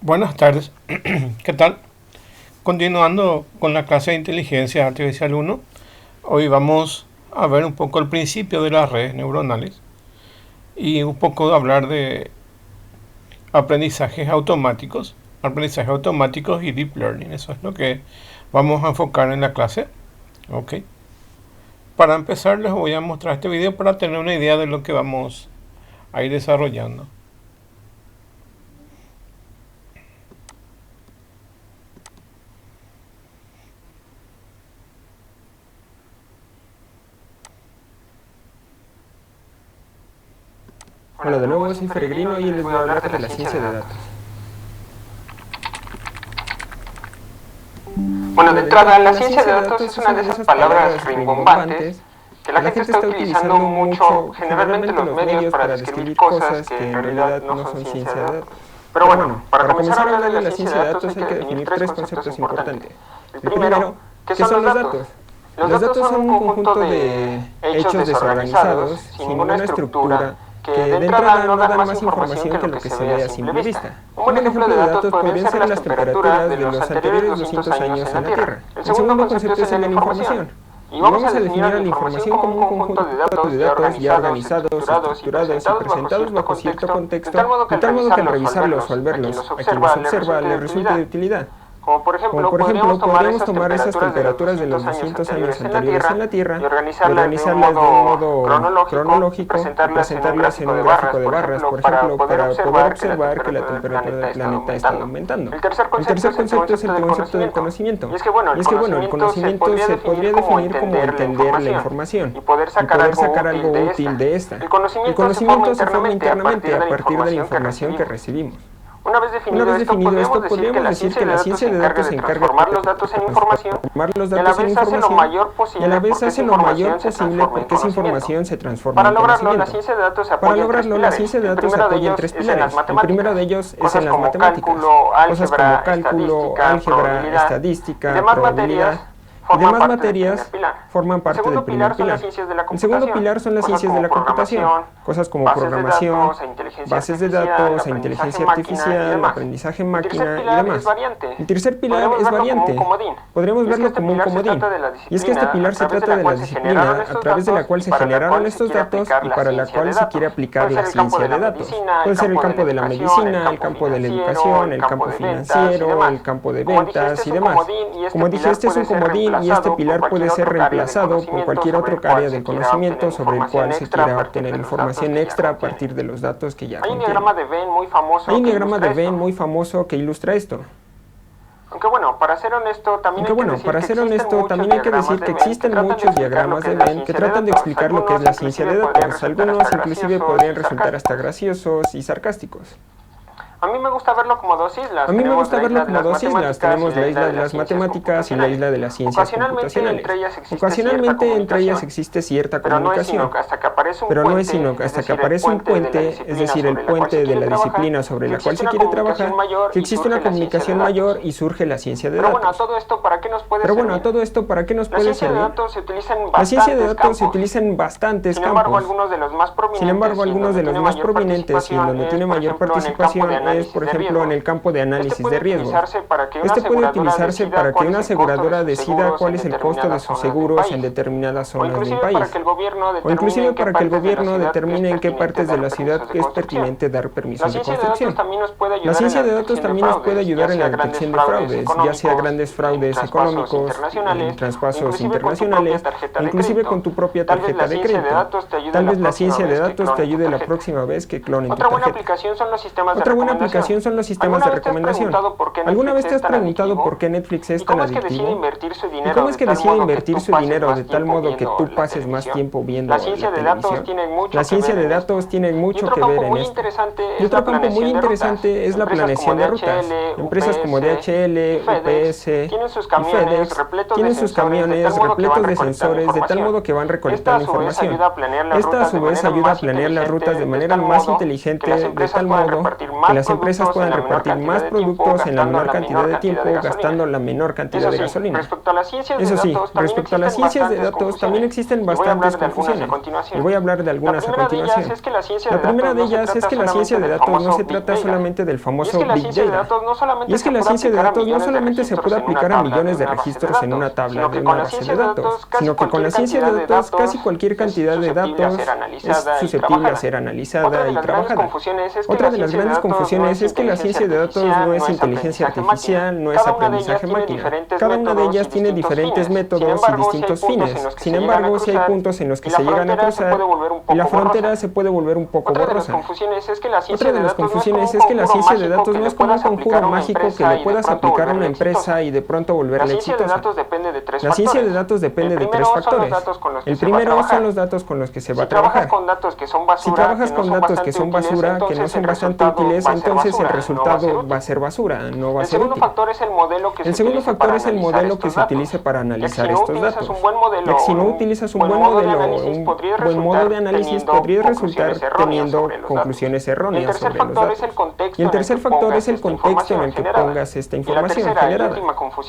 Buenas tardes, ¿qué tal? Continuando con la clase de Inteligencia Artificial 1, hoy vamos a ver un poco el principio de las redes neuronales y un poco hablar de aprendizajes automáticos y Deep Learning. Eso es lo que vamos a enfocar en la clase. Ok. Para empezar les voy a mostrar este video para tener una idea de lo que vamos a ir desarrollando. Hola, de nuevo soy Peregrino y les voy a hablar de la ciencia de datos. Bueno, de entrada, la ciencia de datos es una de esas palabras rimbombantes que la gente está utilizando mucho, generalmente en los medios, para describir cosas que en realidad no son ciencia de datos. Pero bueno, para comenzar a hablar de la ciencia de datos hay que definir tres conceptos importantes. El primero, ¿qué son los datos? Los datos son un conjunto de hechos desorganizados, sin ninguna estructura, que de entrada no dan más información que lo que se ve a simple vista. Un buen ejemplo de datos podrían ser las temperaturas de los anteriores 200 años en la Tierra. El segundo concepto es el de la información. Y vamos a definir a la información como un conjunto de datos ya organizados, estructurados y presentados bajo cierto contexto, de tal modo que al revisarlos o al verlos, a quien los observa le resulte de utilidad. Como por ejemplo, podríamos tomar esas temperaturas de los 200 años anteriores en la Tierra y organizarlas de un modo cronológico y presentarlas en un gráfico de barras, por ejemplo, para poder observar que la temperatura del planeta está aumentando. El tercer concepto es el concepto del conocimiento. Y es que bueno, el conocimiento se podría definir como entender la información y poder sacar algo útil de esta. El conocimiento se forma internamente a partir de la información que recibimos. Una vez definido esto, podríamos decir que la ciencia de datos se encarga de transformar los datos en información y a la vez hace lo mayor posible porque esa información se transforma en conocimiento. Para lograrlo, la ciencia de datos se apoya en tres pilares. El primero de ellos es en las matemáticas, cosas como cálculo, álgebra, estadística, probabilidad y demás materias forman parte del primer pilar. El segundo pilar son las ciencias de la computación, cosas como programación, bases de datos, inteligencia artificial, aprendizaje máquina y demás. El tercer pilar es variante. Podríamos verlo como un comodín. Y es que este pilar se trata de la disciplina a través de la cual se generaron estos datos y para la cual se quiere aplicar la ciencia de datos. Puede ser el campo de la medicina, el campo de la educación, el campo financiero, el campo de ventas y demás. Como dije, este es un comodín y este pilar puede ser reemplazado por cualquier otro área del conocimiento sobre el cual se quiera obtener información extra a partir de los datos que ya contiene. Hay un diagrama de Venn muy famoso que ilustra esto. Aunque bueno, para ser honesto, también hay que decir que existen muchos diagramas de Venn que tratan de explicar lo que es la ciencia de datos. Algunos inclusive podrían resultar hasta graciosos y sarcásticos. A mí me gusta verlo como dos islas. Tenemos la isla de las matemáticas y la isla de las ciencias computacionales. Ocasionalmente entre ellas existe cierta comunicación, pero no es sino hasta que aparece un puente, es decir, el puente de la disciplina sobre la cual se quiere trabajar, que existe una comunicación mayor y surge la ciencia de datos. Pero bueno, a todo esto, ¿para qué nos puede servir? La ciencia de datos se utiliza en bastantes campos. Sin embargo, algunos de los más prominentes y en donde tiene mayor participación es, por ejemplo, en el campo de análisis de riesgo. Este puede utilizarse para que una aseguradora decida cuál es el costo de sus seguros en determinadas zonas del país, o inclusive para que el gobierno determine en qué partes de la ciudad es pertinente dar permisos de construcción. La ciencia de datos también nos puede ayudar en la detección de fraudes, ya sea grandes fraudes económicos, en traspasos internacionales, o inclusive con tu propia tarjeta de crédito. Tal vez la ciencia de datos te ayude la próxima vez que clonen tu tarjeta. Otra buena aplicación son los sistemas de recomendación. ¿Alguna vez te has preguntado por qué Netflix es tan adictivo? ¿Y cómo es que decide invertir su dinero de tal modo que tú pases más tiempo viendo la televisión? La ciencia de datos tiene mucho que ver en esto. Y otro campo muy interesante es la planeación de rutas. Empresas como DHL, UPS y FedEx tienen sus camiones repletos de sensores de tal modo que van recolectando información. Esta a su vez ayuda a planear las rutas de manera más inteligente de tal modo que las empresas puedan repartir más productos en la menor cantidad de tiempo gastando la menor cantidad de gasolina. Eso sí, respecto a las ciencias de datos también existen bastantes confusiones. Y voy a hablar de algunas a continuación. La primera de ellas es que la ciencia de datos no se trata solamente del famoso Big Data. Y es que la ciencia de datos no solamente se puede aplicar a millones de registros en una tabla de una base de datos, sino que con la ciencia de datos casi cualquier cantidad de datos es susceptible a ser analizada y trabajada. Otra de las grandes confusiones es que la ciencia de datos no es inteligencia artificial, no es aprendizaje máquina. Cada una de ellas tiene diferentes métodos y distintos fines. Sin embargo, sí hay puntos en los que se llegan a cruzar y la frontera se puede volver un poco borrosa. Otra de las confusiones es que la ciencia de datos no es como un conjuro mágico que le puedas aplicar a una empresa y de pronto volverla exitosa. La ciencia de datos depende de tres factores. El primero son los datos con los que se va a trabajar. Si trabajas con datos que son basura, que no son bastante útiles, entonces el resultado va a ser basura, no va a ser útil. El segundo factor es el modelo que se utilice para analizar estos datos. Ya que si no utilizas un buen modelo o un buen modo de análisis, podrías resultar teniendo conclusiones erróneas sobre los datos. Y el tercer factor es el contexto en el que pongas esta información generada.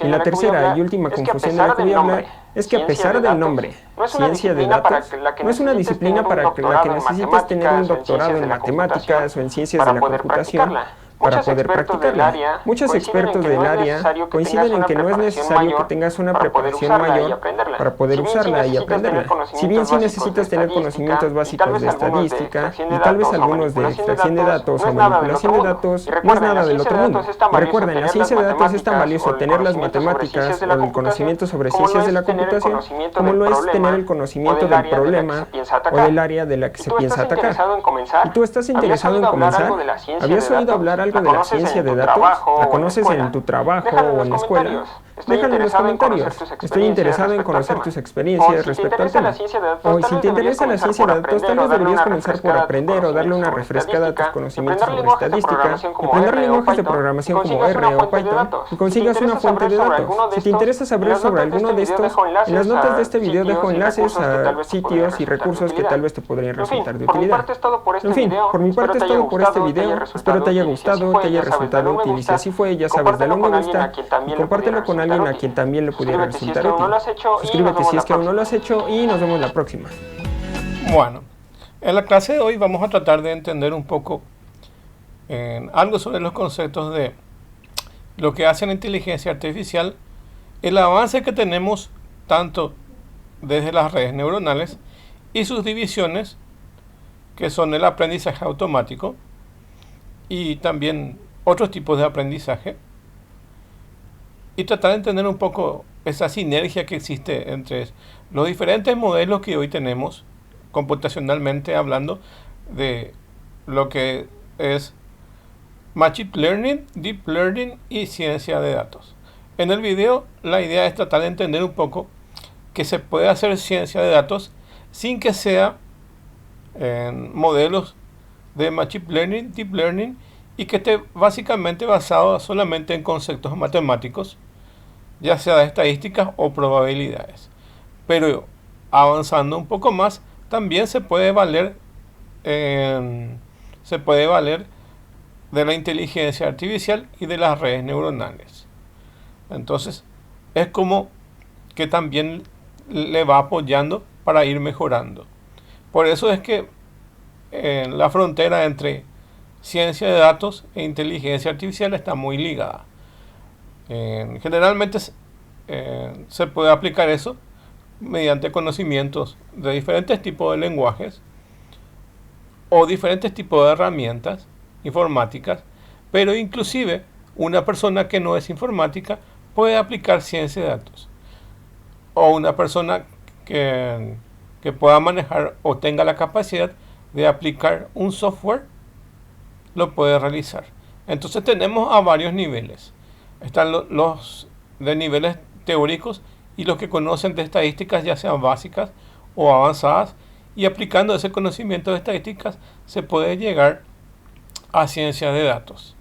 Y la tercera y última confusión de la que voy a hablar es que a pesar del nombre, ciencia de datos, no es una disciplina para la que necesites tener un doctorado en matemáticas o en ciencias de la computación para poder practicarla. Muchos expertos del área coinciden en que no es necesario que tengas una preparación mayor para poder usarla y aprenderla. Si bien sí necesitas tener conocimientos básicos de estadística y tal vez algunos de extracción de datos o manipulación de datos, no es nada del otro mundo. Recuerden, la ciencia de datos es tan valioso tener las matemáticas o el conocimiento sobre ciencias de la computación como lo es tener el conocimiento del problema o del área de la que se piensa atacar. ¿Y tú estás interesado en comenzar? ¿Habías oído hablar algo de la ciencia de datos? ¿La conoces en tu trabajo o en la escuela? Déjalo en los comentarios. Estoy interesado en conocer tus experiencias respecto al tema. O si te interesa la ciencia de datos, tal vez deberías comenzar por aprender o darle una refrescada a tus conocimientos sobre estadística, aprender lenguajes de programación como R o Python y consigas una fuente de datos. Si te interesa saber sobre alguno de estos, en las notas de este video dejo enlaces a sitios y recursos que tal vez te podrían resultar de utilidad. En fin, por mi parte es todo por este video. Espero te haya gustado, te haya resultado útil y si así fue, ya sabes, dale un me gusta y compártelo con alguien a quien también le pudiera resultar útil. Suscríbete si es que aún no lo has hecho y nos vemos la próxima. Bueno, En la clase de hoy vamos a tratar de entender un poco algo sobre los conceptos de lo que hace la inteligencia artificial, el avance que tenemos tanto desde las redes neuronales y sus divisiones, que son el aprendizaje automático y también otros tipos de aprendizaje, y tratar de entender un poco esa sinergia que existe entre los diferentes modelos que hoy tenemos, computacionalmente hablando, de lo que es Machine Learning, Deep Learning y ciencia de datos. En el video la idea es tratar de entender un poco que se puede hacer ciencia de datos sin que sea en modelos de Machine Learning, Deep Learning, y que esté básicamente basado solamente en conceptos matemáticos, ya sea de estadísticas o probabilidades. Pero avanzando un poco más, también se puede valer de la inteligencia artificial y de las redes neuronales. Entonces, es como que también le va apoyando para ir mejorando. Por eso es que la frontera entre ciencia de datos e inteligencia artificial está muy ligada. Generalmente se puede aplicar eso mediante conocimientos de diferentes tipos de lenguajes o diferentes tipos de herramientas informáticas, pero inclusive una persona que no es informática puede aplicar ciencia de datos, o una persona que pueda manejar o tenga la capacidad de aplicar un software lo puede realizar. Entonces tenemos a varios niveles. Están los de niveles teóricos y los que conocen de estadísticas, ya sean básicas o avanzadas, y aplicando ese conocimiento de estadísticas se puede llegar a ciencia de datos.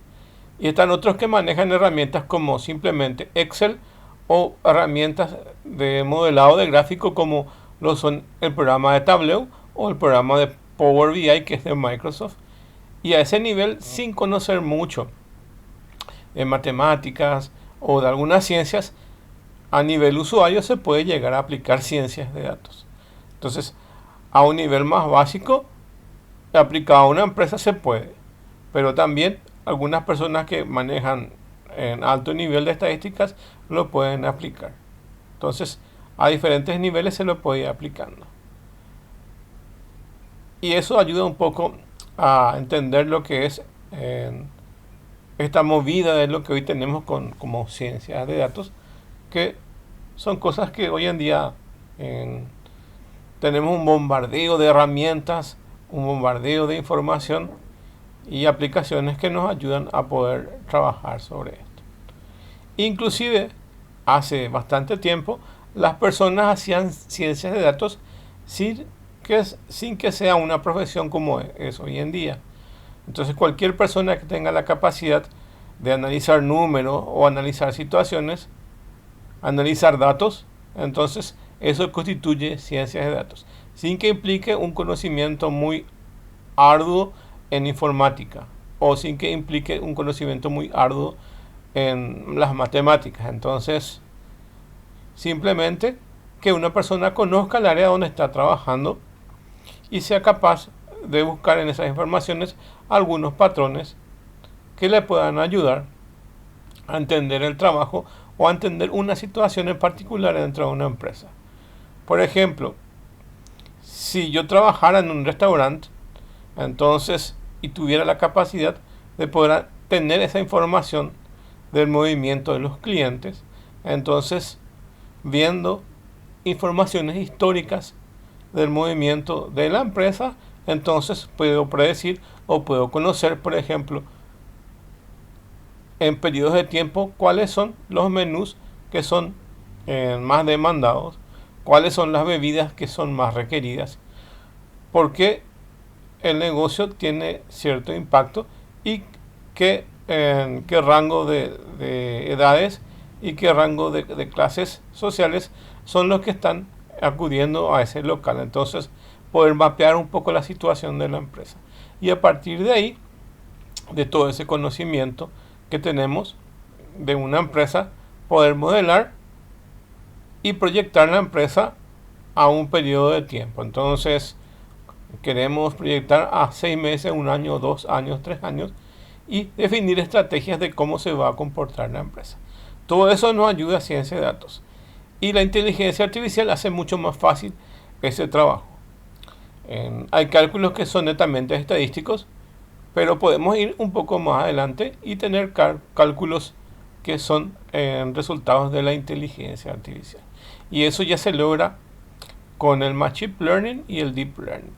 Y están otros que manejan herramientas como simplemente Excel o herramientas de modelado de gráfico como lo son el programa de Tableau o el programa de Power BI, que es de Microsoft. Y a ese nivel, sin conocer mucho de matemáticas o de algunas ciencias, a nivel usuario se puede llegar a aplicar ciencias de datos. Entonces, a un nivel más básico, aplicado a una empresa se puede, pero también algunas personas que manejan en alto nivel de estadísticas lo pueden aplicar. Entonces, a diferentes niveles se lo puede ir aplicando. Y eso ayuda un poco a entender lo que es esta movida de lo que hoy tenemos como ciencias de datos, que son cosas que hoy en día tenemos un bombardeo de herramientas, un bombardeo de información y aplicaciones que nos ayudan a poder trabajar sobre esto. Inclusive, hace bastante tiempo, las personas hacían ciencias de datos sin que sea una profesión como es hoy en día. Entonces, cualquier persona que tenga la capacidad de analizar números o analizar situaciones, analizar datos, entonces eso constituye ciencias de datos, sin que implique un conocimiento muy arduo en informática o sin que implique un conocimiento muy arduo en las matemáticas. Entonces, simplemente que una persona conozca el área donde está trabajando y sea capaz de buscar en esas informaciones algunos patrones que le puedan ayudar a entender el trabajo o a entender una situación en particular dentro de una empresa. Por ejemplo, si yo trabajara en un restaurante, entonces, y tuviera la capacidad de poder tener esa información del movimiento de los clientes, entonces, viendo informaciones históricas del movimiento de la empresa, entonces puedo predecir o puedo conocer, por ejemplo, en periodos de tiempo, cuáles son los menús que son más demandados, cuáles son las bebidas que son más requeridas, porque el negocio tiene cierto impacto y qué rango de edades y qué rango de clases sociales son los que están acudiendo a ese local. Entonces, poder mapear un poco la situación de la empresa. Y a partir de ahí, de todo ese conocimiento que tenemos de una empresa, poder modelar y proyectar la empresa a un periodo de tiempo. Entonces, queremos proyectar a 6 meses, 1 año, 2 años, 3 años y definir estrategias de cómo se va a comportar la empresa. Todo eso nos ayuda a ciencia de datos. Y la inteligencia artificial hace mucho más fácil ese trabajo. Hay cálculos que son netamente estadísticos, pero podemos ir un poco más adelante y tener cálculos que son resultados de la inteligencia artificial. Y eso ya se logra con el Machine Learning y el Deep Learning.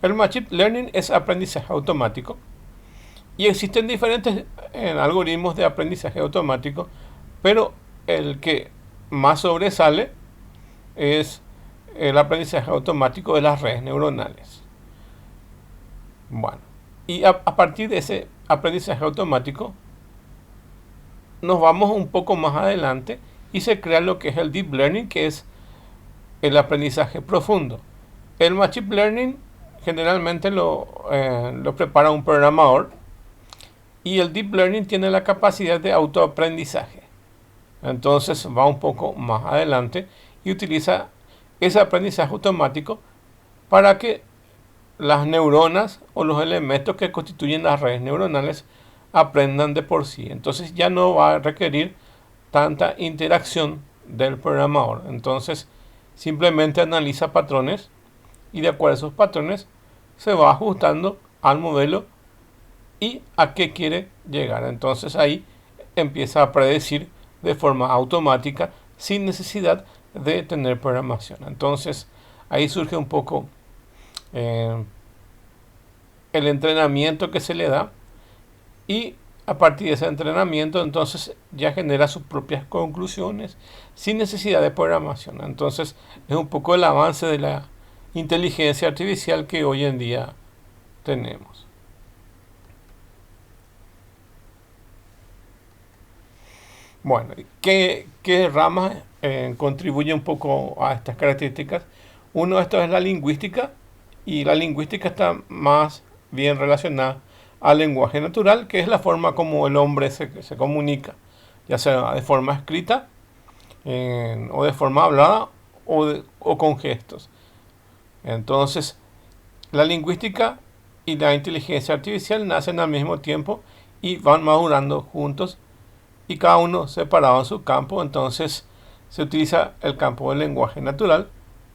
El Machine Learning es aprendizaje automático y existen diferentes algoritmos de aprendizaje automático, pero el que más sobresale es el aprendizaje automático de las redes neuronales. Bueno, y a partir de ese aprendizaje automático nos vamos un poco más adelante y se crea lo que es el Deep Learning, que es el aprendizaje profundo. El Machine Learning generalmente lo prepara un programador y el Deep Learning tiene la capacidad de autoaprendizaje. Entonces va un poco más adelante y utiliza ese aprendizaje automático para que las neuronas o los elementos que constituyen las redes neuronales aprendan de por sí. Entonces ya no va a requerir tanta interacción del programador. Entonces simplemente analiza patrones y de acuerdo a esos patrones se va ajustando al modelo y a qué quiere llegar. Entonces ahí empieza a predecir de forma automática sin necesidad de tener programación. Entonces ahí surge un poco el entrenamiento que se le da y a partir de ese entrenamiento entonces ya genera sus propias conclusiones sin necesidad de programación. Entonces es un poco el avance de la inteligencia artificial que hoy en día tenemos. Bueno, ¿qué ramas contribuyen un poco a estas características? Uno de estos es la lingüística, y la lingüística está más bien relacionada al lenguaje natural, que es la forma como el hombre se comunica, ya sea de forma escrita, o de forma hablada, o con gestos. Entonces, la lingüística y la inteligencia artificial nacen al mismo tiempo y van madurando juntos, y cada uno separado en su campo. Entonces se utiliza el campo del lenguaje natural,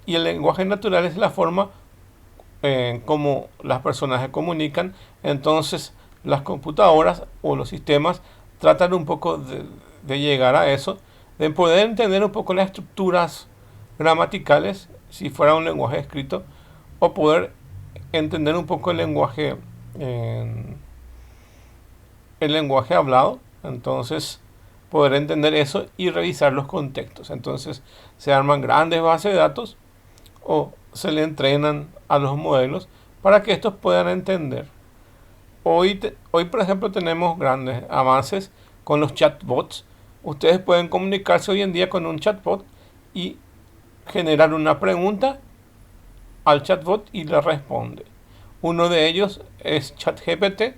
y el lenguaje natural es la forma como las personas se comunican. Entonces las computadoras o los sistemas tratan un poco de llegar a eso, de poder entender un poco las estructuras gramaticales si fuera un lenguaje escrito, o poder entender un poco el lenguaje hablado. Entonces poder entender eso y revisar los contextos. Entonces se arman grandes bases de datos o se le entrenan a los modelos para que estos puedan entender. Hoy por ejemplo tenemos grandes avances con los chatbots. Ustedes pueden comunicarse hoy en día con un chatbot y generar una pregunta al chatbot y le responde. Uno de ellos es ChatGPT,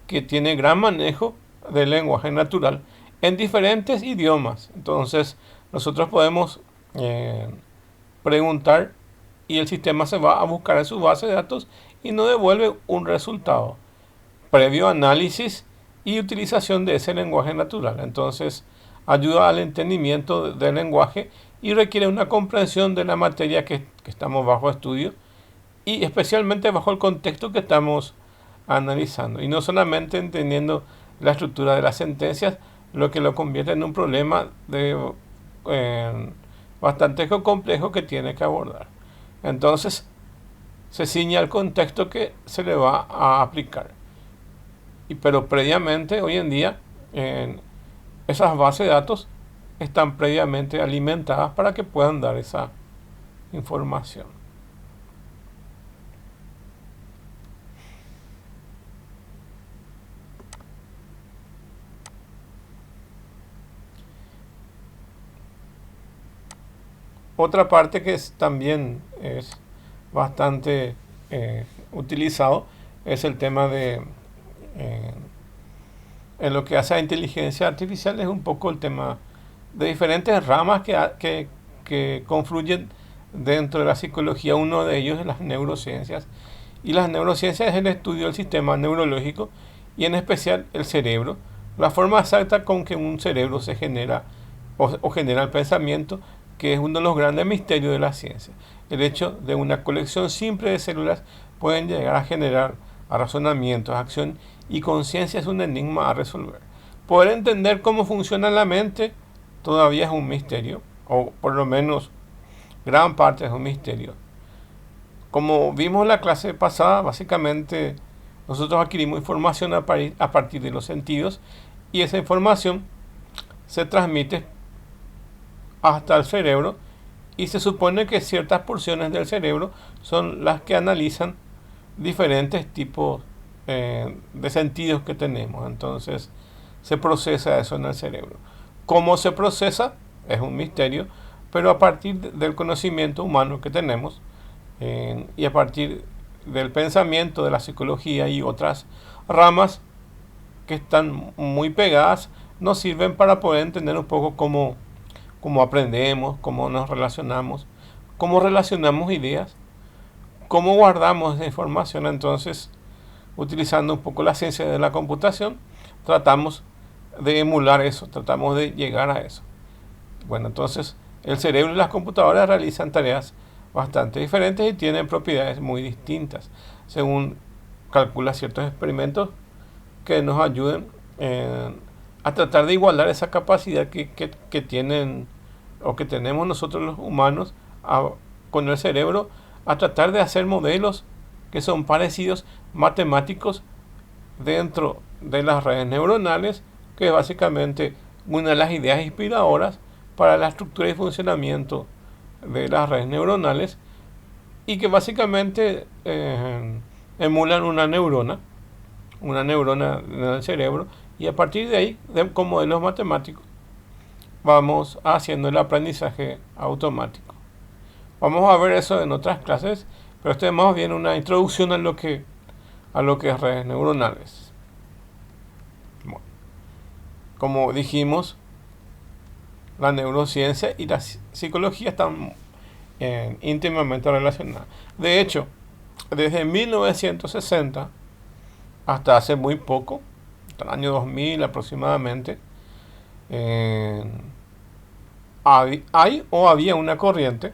que tiene gran manejo del lenguaje natural en diferentes idiomas. Entonces nosotros podemos preguntar y el sistema se va a buscar en su base de datos y nos devuelve un resultado previo análisis y utilización de ese lenguaje natural. Entonces ayuda al entendimiento del lenguaje y requiere una comprensión de la materia que estamos bajo estudio, y especialmente bajo el contexto que estamos analizando, y no solamente entendiendo la estructura de las sentencias, lo que lo convierte en un problema bastante complejo que tiene que abordar. Entonces se ciñe al contexto que se le va a aplicar. Pero previamente, hoy en día, esas bases de datos están previamente alimentadas para que puedan dar esa información. Otra parte que también es bastante utilizado es el tema de en lo que hace a inteligencia artificial, es un poco el tema de diferentes ramas que confluyen dentro de la psicología. Uno de ellos es las neurociencias, y las neurociencias es el estudio del sistema neurológico y en especial el cerebro, la forma exacta con que un cerebro se genera o genera el pensamiento, que es uno de los grandes misterios de la ciencia. El hecho de una colección simple de células pueden llegar a generar a razonamientos, acción y conciencia es un enigma a resolver. Poder entender cómo funciona la mente todavía es un misterio, o por lo menos gran parte es un misterio. Como vimos en la clase pasada, básicamente nosotros adquirimos información a partir de los sentidos y esa información se transmite hasta el cerebro y se supone que ciertas porciones del cerebro son las que analizan diferentes tipos de sentidos que tenemos. Entonces se procesa eso en el cerebro. ¿Cómo se procesa? Es un misterio, pero a partir del conocimiento humano que tenemos y a partir del pensamiento, de la psicología y otras ramas que están muy pegadas, nos sirven para poder entender un poco cómo aprendemos, cómo nos relacionamos, cómo relacionamos ideas, cómo guardamos esa información. Entonces, utilizando un poco la ciencia de la computación, tratamos de emular eso, tratamos de llegar a eso. Bueno, entonces el cerebro y las computadoras realizan tareas bastante diferentes y tienen propiedades muy distintas, según calcula ciertos experimentos que nos ayuden a tratar de igualar esa capacidad que tienen o que tenemos nosotros los humanos con el cerebro, a tratar de hacer modelos que son parecidos matemáticos dentro de las redes neuronales, que es básicamente una de las ideas inspiradoras para la estructura y funcionamiento de las redes neuronales y que básicamente emulan una neurona en el cerebro, y a partir de ahí, con modelos matemáticos, vamos haciendo el aprendizaje automático. Vamos a ver eso en otras clases, pero esto es más bien una introducción a lo que es redes neuronales. Bueno, como dijimos, la neurociencia y la psicología están íntimamente relacionadas. De hecho, desde 1960 hasta hace muy poco, hasta el año 2000 aproximadamente, había una corriente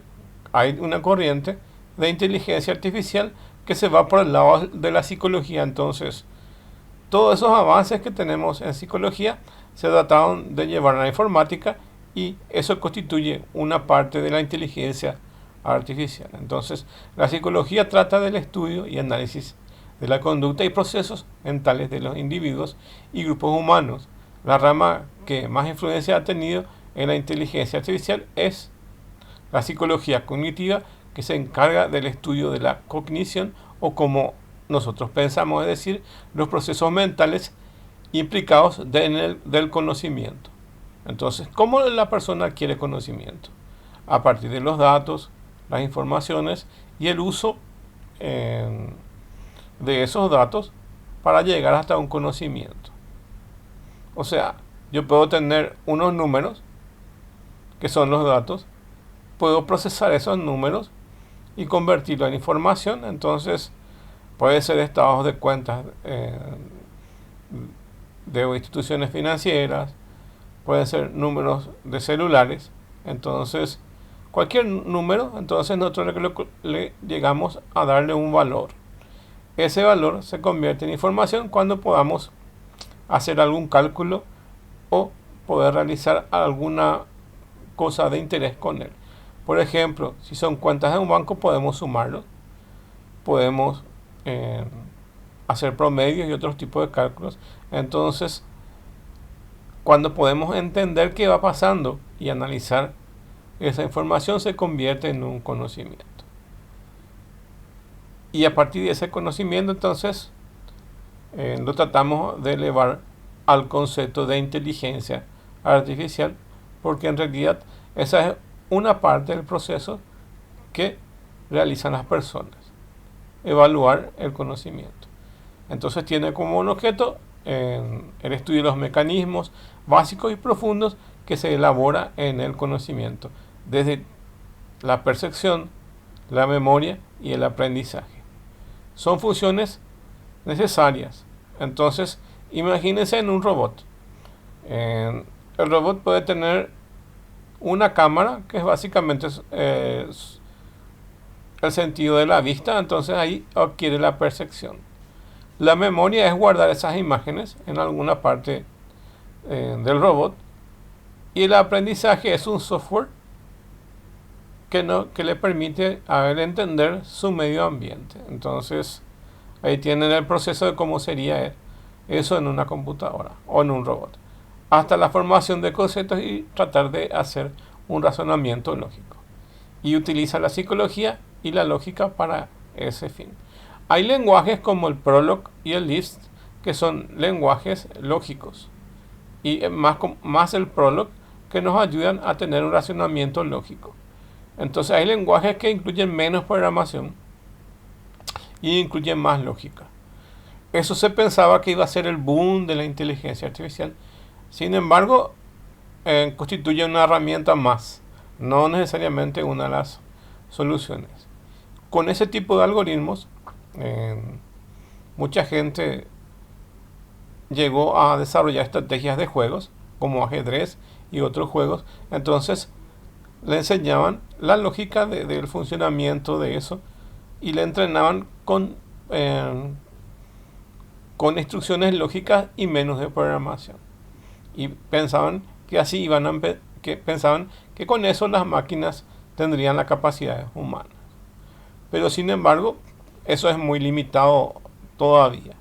de inteligencia artificial que se va por el lado de la psicología. Entonces, todos esos avances que tenemos en psicología se trataron de llevar a la informática y eso constituye una parte de la inteligencia artificial. Entonces, la psicología trata del estudio y análisis de la conducta y procesos mentales de los individuos y grupos humanos. La rama que más influencia ha tenido en la inteligencia artificial es la psicología cognitiva, que se encarga del estudio de la cognición, o como nosotros pensamos, es decir, los procesos mentales implicados del conocimiento. Entonces, ¿cómo la persona adquiere conocimiento? A partir de los datos, las informaciones y el uso de esos datos para llegar hasta un conocimiento. O sea, yo puedo tener unos números, que son los datos, puedo procesar esos números y convertirlo en información. Entonces, puede ser estados de cuentas de instituciones financieras, pueden ser números de celulares. Entonces, cualquier número, entonces nosotros le llegamos a darle un valor. Ese valor se convierte en información cuando podamos hacer algún cálculo o poder realizar alguna cosa de interés con él. Por ejemplo, si son cuentas de un banco, podemos sumarlos, podemos hacer promedios y otros tipos de cálculos. Entonces, cuando podemos entender qué va pasando y analizar esa información, se convierte en un conocimiento. Y a partir de ese conocimiento, entonces, lo tratamos de elevar al concepto de inteligencia artificial, porque en realidad esa es una parte del proceso que realizan las personas, evaluar el conocimiento. Entonces tiene como un objeto el estudio de los mecanismos básicos y profundos que se elabora en el conocimiento, desde la percepción, la memoria y el aprendizaje. son funciones necesarias. Entonces, imagínense en un robot. El robot puede tener una cámara, que es básicamente el sentido de la vista, entonces ahí adquiere la percepción. La memoria es guardar esas imágenes en alguna parte del robot, y el aprendizaje es un software que le permite a él entender su medio ambiente. Entonces ahí tienen el proceso de cómo sería eso en una computadora o en un robot, hasta la formación de conceptos y tratar de hacer un razonamiento lógico, y utiliza la psicología y la lógica para ese fin. Hay lenguajes como el Prolog y el Lisp, que son lenguajes lógicos, y más el Prolog, que nos ayudan a tener un razonamiento lógico. Entonces hay lenguajes que incluyen menos programación y incluyen más lógica. Eso se pensaba que iba a ser el boom de la inteligencia artificial. Sin embargo, constituye una herramienta más, no necesariamente una de las soluciones. Con ese tipo de algoritmos, mucha gente llegó a desarrollar estrategias de juegos como ajedrez y otros juegos. Entonces le enseñaban la lógica del funcionamiento de eso y le entrenaban con instrucciones lógicas y menos de programación, y pensaban que así pensaban que con eso las máquinas tendrían las capacidades humanas. Pero sin embargo, eso es muy limitado todavía.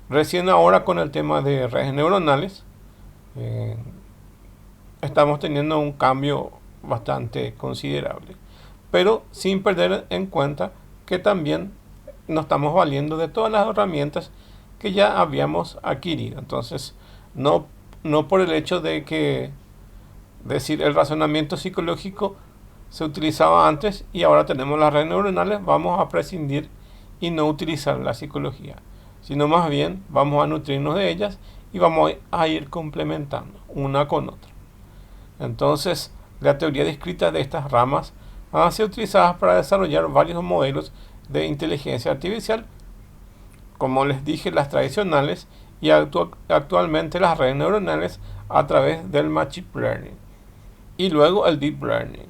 Recién ahora, con el tema de redes neuronales, estamos teniendo un cambio bastante considerable, pero sin perder en cuenta que también nos estamos valiendo de todas las herramientas que ya habíamos adquirido. Entonces, no por el hecho de que decir el razonamiento psicológico se utilizaba antes y ahora tenemos las redes neuronales, vamos a prescindir y no utilizar la psicología, sino más bien vamos a nutrirnos de ellas y vamos a ir complementando una con otra. Entonces, la teoría descrita de estas ramas han sido utilizadas para desarrollar varios modelos de inteligencia artificial, como les dije, las tradicionales y actualmente las redes neuronales a través del Machine Learning y luego el Deep Learning.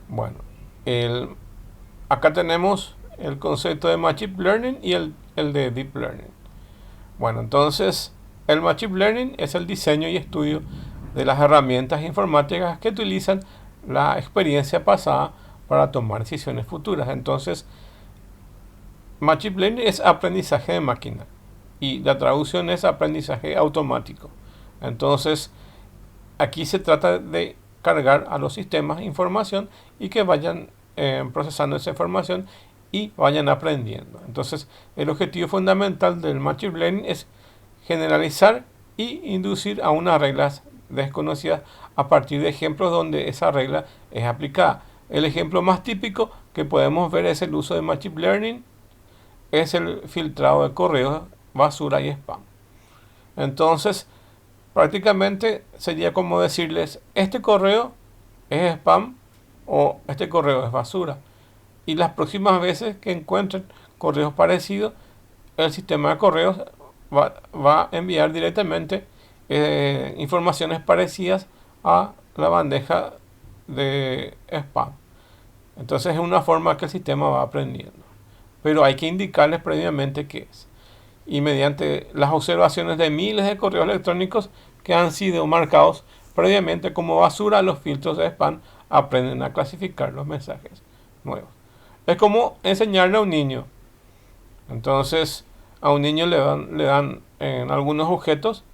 Bueno, acá tenemos el concepto de Machine Learning y el de Deep Learning. Bueno, entonces el Machine Learning es el diseño y estudio de las herramientas informáticas que utilizan la experiencia pasada para tomar decisiones futuras. Entonces, Machine Learning es aprendizaje de máquina y la traducción es aprendizaje automático. Entonces, aquí se trata de cargar a los sistemas información y que vayan procesando esa información y vayan aprendiendo. Entonces, el objetivo fundamental del Machine Learning es generalizar y inducir a unas reglas desconocidas a partir de ejemplos donde esa regla es aplicada. El ejemplo más típico que podemos ver es el uso de Machine Learning, es el filtrado de correos, basura y spam. Entonces, prácticamente sería como decirles, este correo es spam o este correo es basura. Y las próximas veces que encuentren correos parecidos, el sistema de correos va a enviar directamente informaciones parecidas a la bandeja de spam. Entonces es una forma que el sistema va aprendiendo. Pero hay que indicarles previamente qué es. Y mediante las observaciones de miles de correos electrónicos que han sido marcados previamente como basura, los filtros de spam aprenden a clasificar los mensajes nuevos. Es como enseñarle a un niño. Entonces a un niño le dan algunos objetos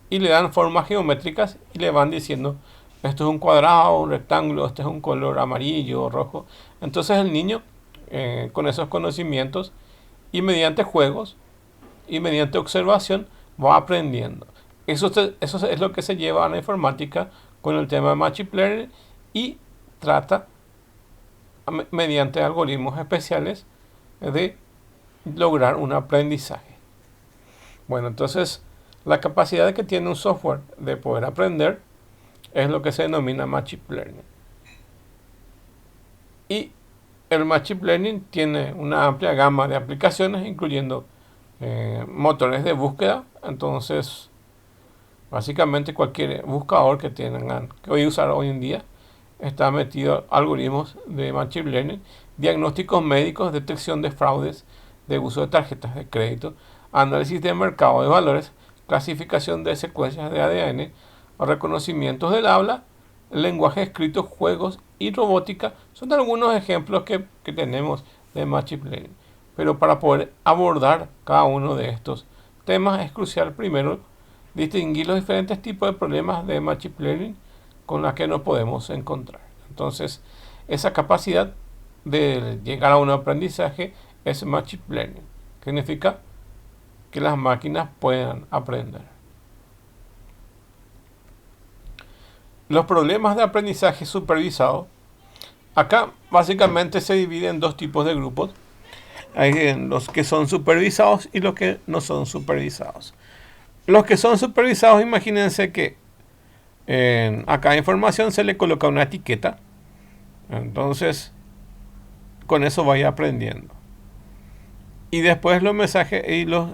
y le dan formas geométricas y le van diciendo, esto es un cuadrado, un rectángulo, este es un color amarillo o rojo. Entonces el niño, con esos conocimientos y mediante juegos y mediante observación, va aprendiendo. Eso es lo que se lleva a la informática con el tema de Machine Learning, y trata mediante algoritmos especiales de lograr un aprendizaje. Bueno, entonces la capacidad que tiene un software de poder aprender es lo que se denomina Machine Learning. Y el Machine Learning tiene una amplia gama de aplicaciones, incluyendo motores de búsqueda. Entonces, básicamente cualquier buscador que tengan que usar hoy en día está metido algoritmos de Machine Learning, diagnósticos médicos, detección de fraudes, de uso de tarjetas de crédito, análisis de mercado de valores, clasificación de secuencias de ADN, reconocimientos del habla, lenguaje escrito, juegos y robótica. Son algunos ejemplos que tenemos de Machine Learning. Pero para poder abordar cada uno de estos temas es crucial primero distinguir los diferentes tipos de problemas de Machine Learning con los que nos podemos encontrar. Entonces, esa capacidad de llegar a un aprendizaje es Machine Learning, que significa que las máquinas puedan aprender. Los problemas de aprendizaje supervisado, acá básicamente se dividen en dos tipos de grupos. Hay los que son supervisados y los que no son supervisados. Los que son supervisados, imagínense que a cada información se le coloca una etiqueta. Entonces, con eso vaya aprendiendo. Y después los mensajes y los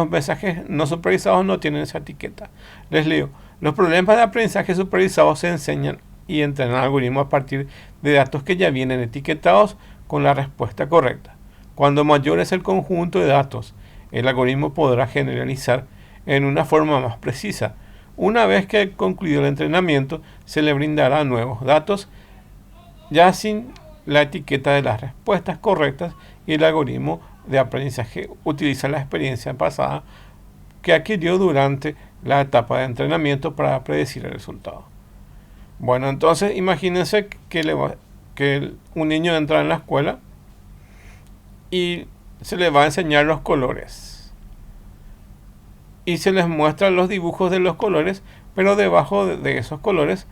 mensajes no supervisados no tienen esa etiqueta. Les leo. Los problemas de aprendizaje supervisado se enseñan y entrenan algoritmos a partir de datos que ya vienen etiquetados con la respuesta correcta. Cuando mayor es el conjunto de datos, el algoritmo podrá generalizar en una forma más precisa. Una vez que haya concluido el entrenamiento, se le brindará nuevos datos ya sin la etiqueta de las respuestas correctas, y el algoritmo de aprendizaje utiliza la experiencia pasada que adquirió durante la etapa de entrenamiento para predecir el resultado. Bueno, entonces imagínense que un niño entra en la escuela y se le va a enseñar los colores y se les muestra los dibujos de los colores, pero debajo de esos colores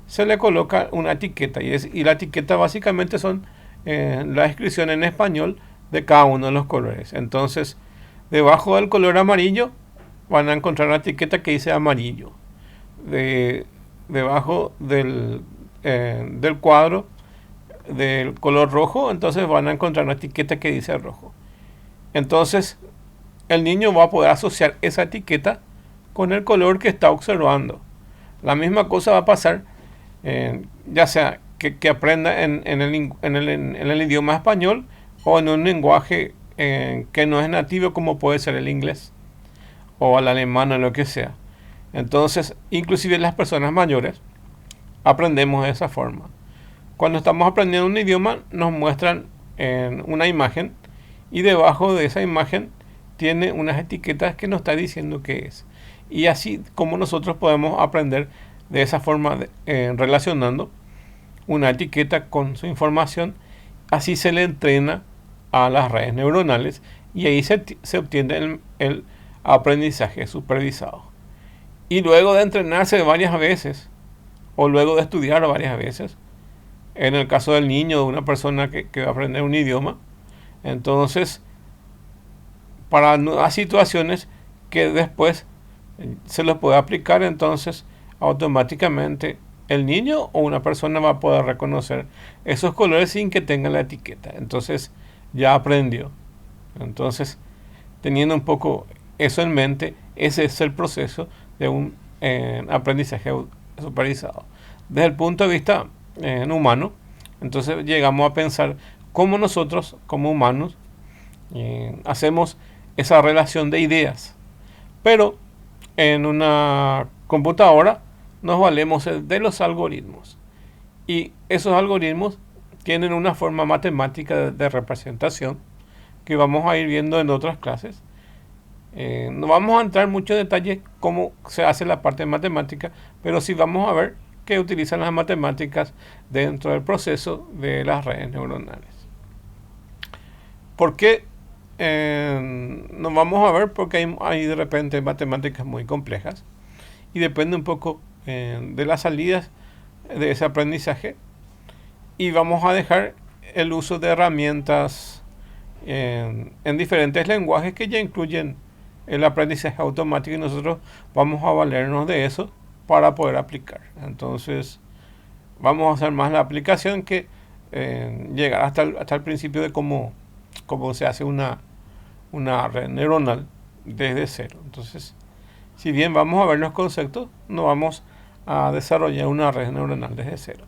se le coloca una etiqueta y la etiqueta básicamente son la descripción en español de cada uno de los colores. Entonces, debajo del color amarillo van a encontrar una etiqueta que dice amarillo. Debajo del cuadro del color rojo, entonces van a encontrar una etiqueta que dice rojo. Entonces, el niño va a poder asociar esa etiqueta con el color que está observando. La misma cosa va a pasar, ya sea que aprenda en el idioma español o en un lenguaje que no es nativo, como puede ser el inglés o el alemán o lo que sea. Entonces, inclusive las personas mayores aprendemos de esa forma. Cuando estamos aprendiendo un idioma, nos muestran una imagen y debajo de esa imagen tiene unas etiquetas que nos está diciendo qué es. Y así como nosotros podemos aprender de esa forma, relacionando una etiqueta con su información, así se le entrena a las redes neuronales y ahí se obtiene el aprendizaje supervisado. Y luego de entrenarse varias veces, o luego de estudiar varias veces, en el caso del niño, de una persona que va a aprender un idioma, entonces, para nuevas situaciones que después se los puede aplicar, entonces automáticamente el niño o una persona va a poder reconocer esos colores sin que tenga la etiqueta. Entonces ya aprendió. Entonces, teniendo un poco eso en mente, ese es el proceso de un aprendizaje supervisado. Desde el punto de vista humano, entonces llegamos a pensar cómo nosotros, como humanos, hacemos esa relación de ideas. Pero en una computadora nos valemos de los algoritmos. Y esos algoritmos tienen una forma matemática de representación que vamos a ir viendo en otras clases. No vamos a entrar mucho en detalle cómo se hace la parte matemática, pero sí vamos a ver que utilizan las matemáticas dentro del proceso de las redes neuronales. ¿Por qué? Nos vamos a ver porque hay de repente matemáticas muy complejas y depende un poco de las salidas de ese aprendizaje, y vamos a dejar el uso de herramientas en diferentes lenguajes que ya incluyen el aprendizaje automático, y nosotros vamos a valernos de eso para poder aplicar. Entonces vamos a hacer más la aplicación que llegar hasta el principio de cómo se hace una red neuronal desde cero. Entonces, si bien vamos a ver los conceptos, no vamos a desarrollar una red neuronal desde cero.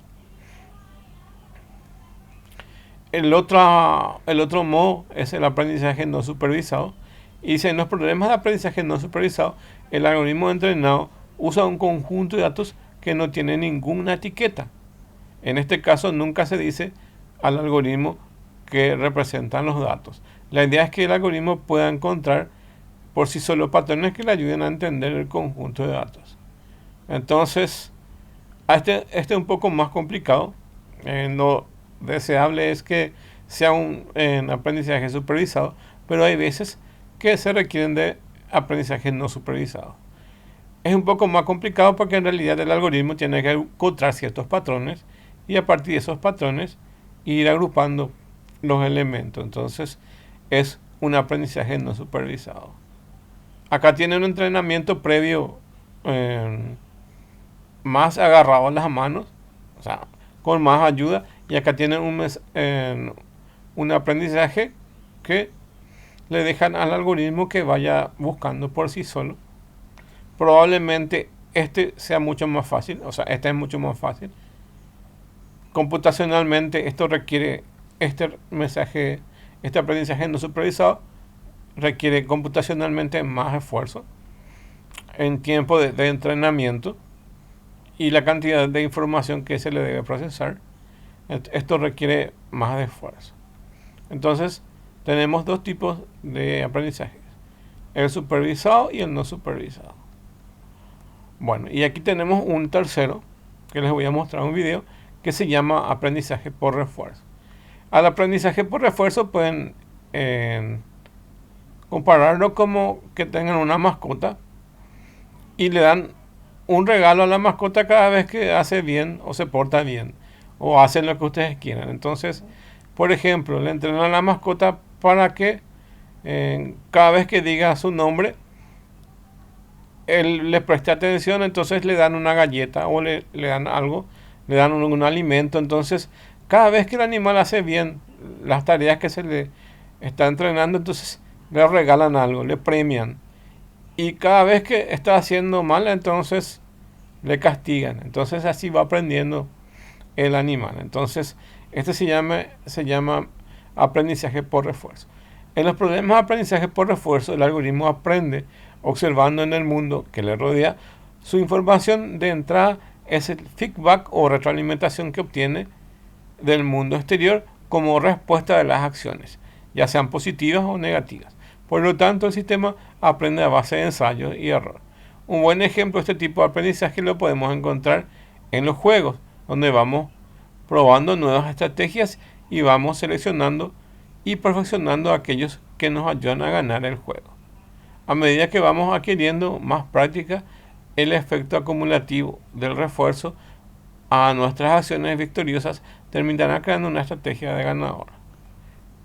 El otro modo es el aprendizaje no supervisado. Y dice, en los problemas de aprendizaje no supervisado, el algoritmo entrenado usa un conjunto de datos que no tiene ninguna etiqueta. En este caso, nunca se dice al algoritmo que representan los datos. La idea es que el algoritmo pueda encontrar por sí solo patrones que le ayuden a entender el conjunto de datos. Entonces, este es un poco más complicado. Lo deseable es que sea un aprendizaje supervisado, pero hay veces que se requieren de aprendizaje no supervisado. Es un poco más complicado porque en realidad el algoritmo tiene que encontrar ciertos patrones y a partir de esos patrones ir agrupando los elementos. Entonces es un aprendizaje no supervisado. Acá tiene un entrenamiento previo más agarrado a las manos, o sea, con más ayuda, y acá tienen un aprendizaje que le dejan al algoritmo que vaya buscando por sí solo. Probablemente este sea mucho más fácil, o sea, este es mucho más fácil. Computacionalmente esto requiere, este aprendizaje no supervisado requiere computacionalmente más esfuerzo en tiempo de entrenamiento y la cantidad de información que se le debe procesar. Esto requiere más de esfuerzo. Entonces tenemos dos tipos de aprendizajes: el supervisado y el no supervisado. Bueno, y aquí tenemos un tercero que les voy a mostrar un video que se llama aprendizaje por refuerzo. Al aprendizaje por refuerzo pueden compararlo como que tengan una mascota y le dan un regalo a la mascota cada vez que hace bien o se porta bien o hacen lo que ustedes quieran. Entonces, por ejemplo, le entrenan a la mascota para que cada vez que diga su nombre él le preste atención. Entonces le dan una galleta o le dan algo, le dan un alimento. Entonces cada vez que el animal hace bien las tareas que se le está entrenando, entonces le regalan algo, le premian. Y cada vez que está haciendo mal, entonces le castigan. Entonces así va aprendiendo el animal. Entonces este se llama aprendizaje por refuerzo. En los problemas de aprendizaje por refuerzo, el algoritmo aprende observando en el mundo que le rodea. Su información de entrada es el feedback o retroalimentación que obtiene del mundo exterior como respuesta de las acciones, ya sean positivas o negativas. Por lo tanto, el sistema aprende a base de ensayos y error. Un buen ejemplo de este tipo de aprendizaje lo podemos encontrar en los juegos, donde vamos probando nuevas estrategias y vamos seleccionando y perfeccionando aquellos que nos ayudan a ganar el juego. A medida que vamos adquiriendo más práctica, el efecto acumulativo del refuerzo a nuestras acciones victoriosas terminará creando una estrategia de ganador.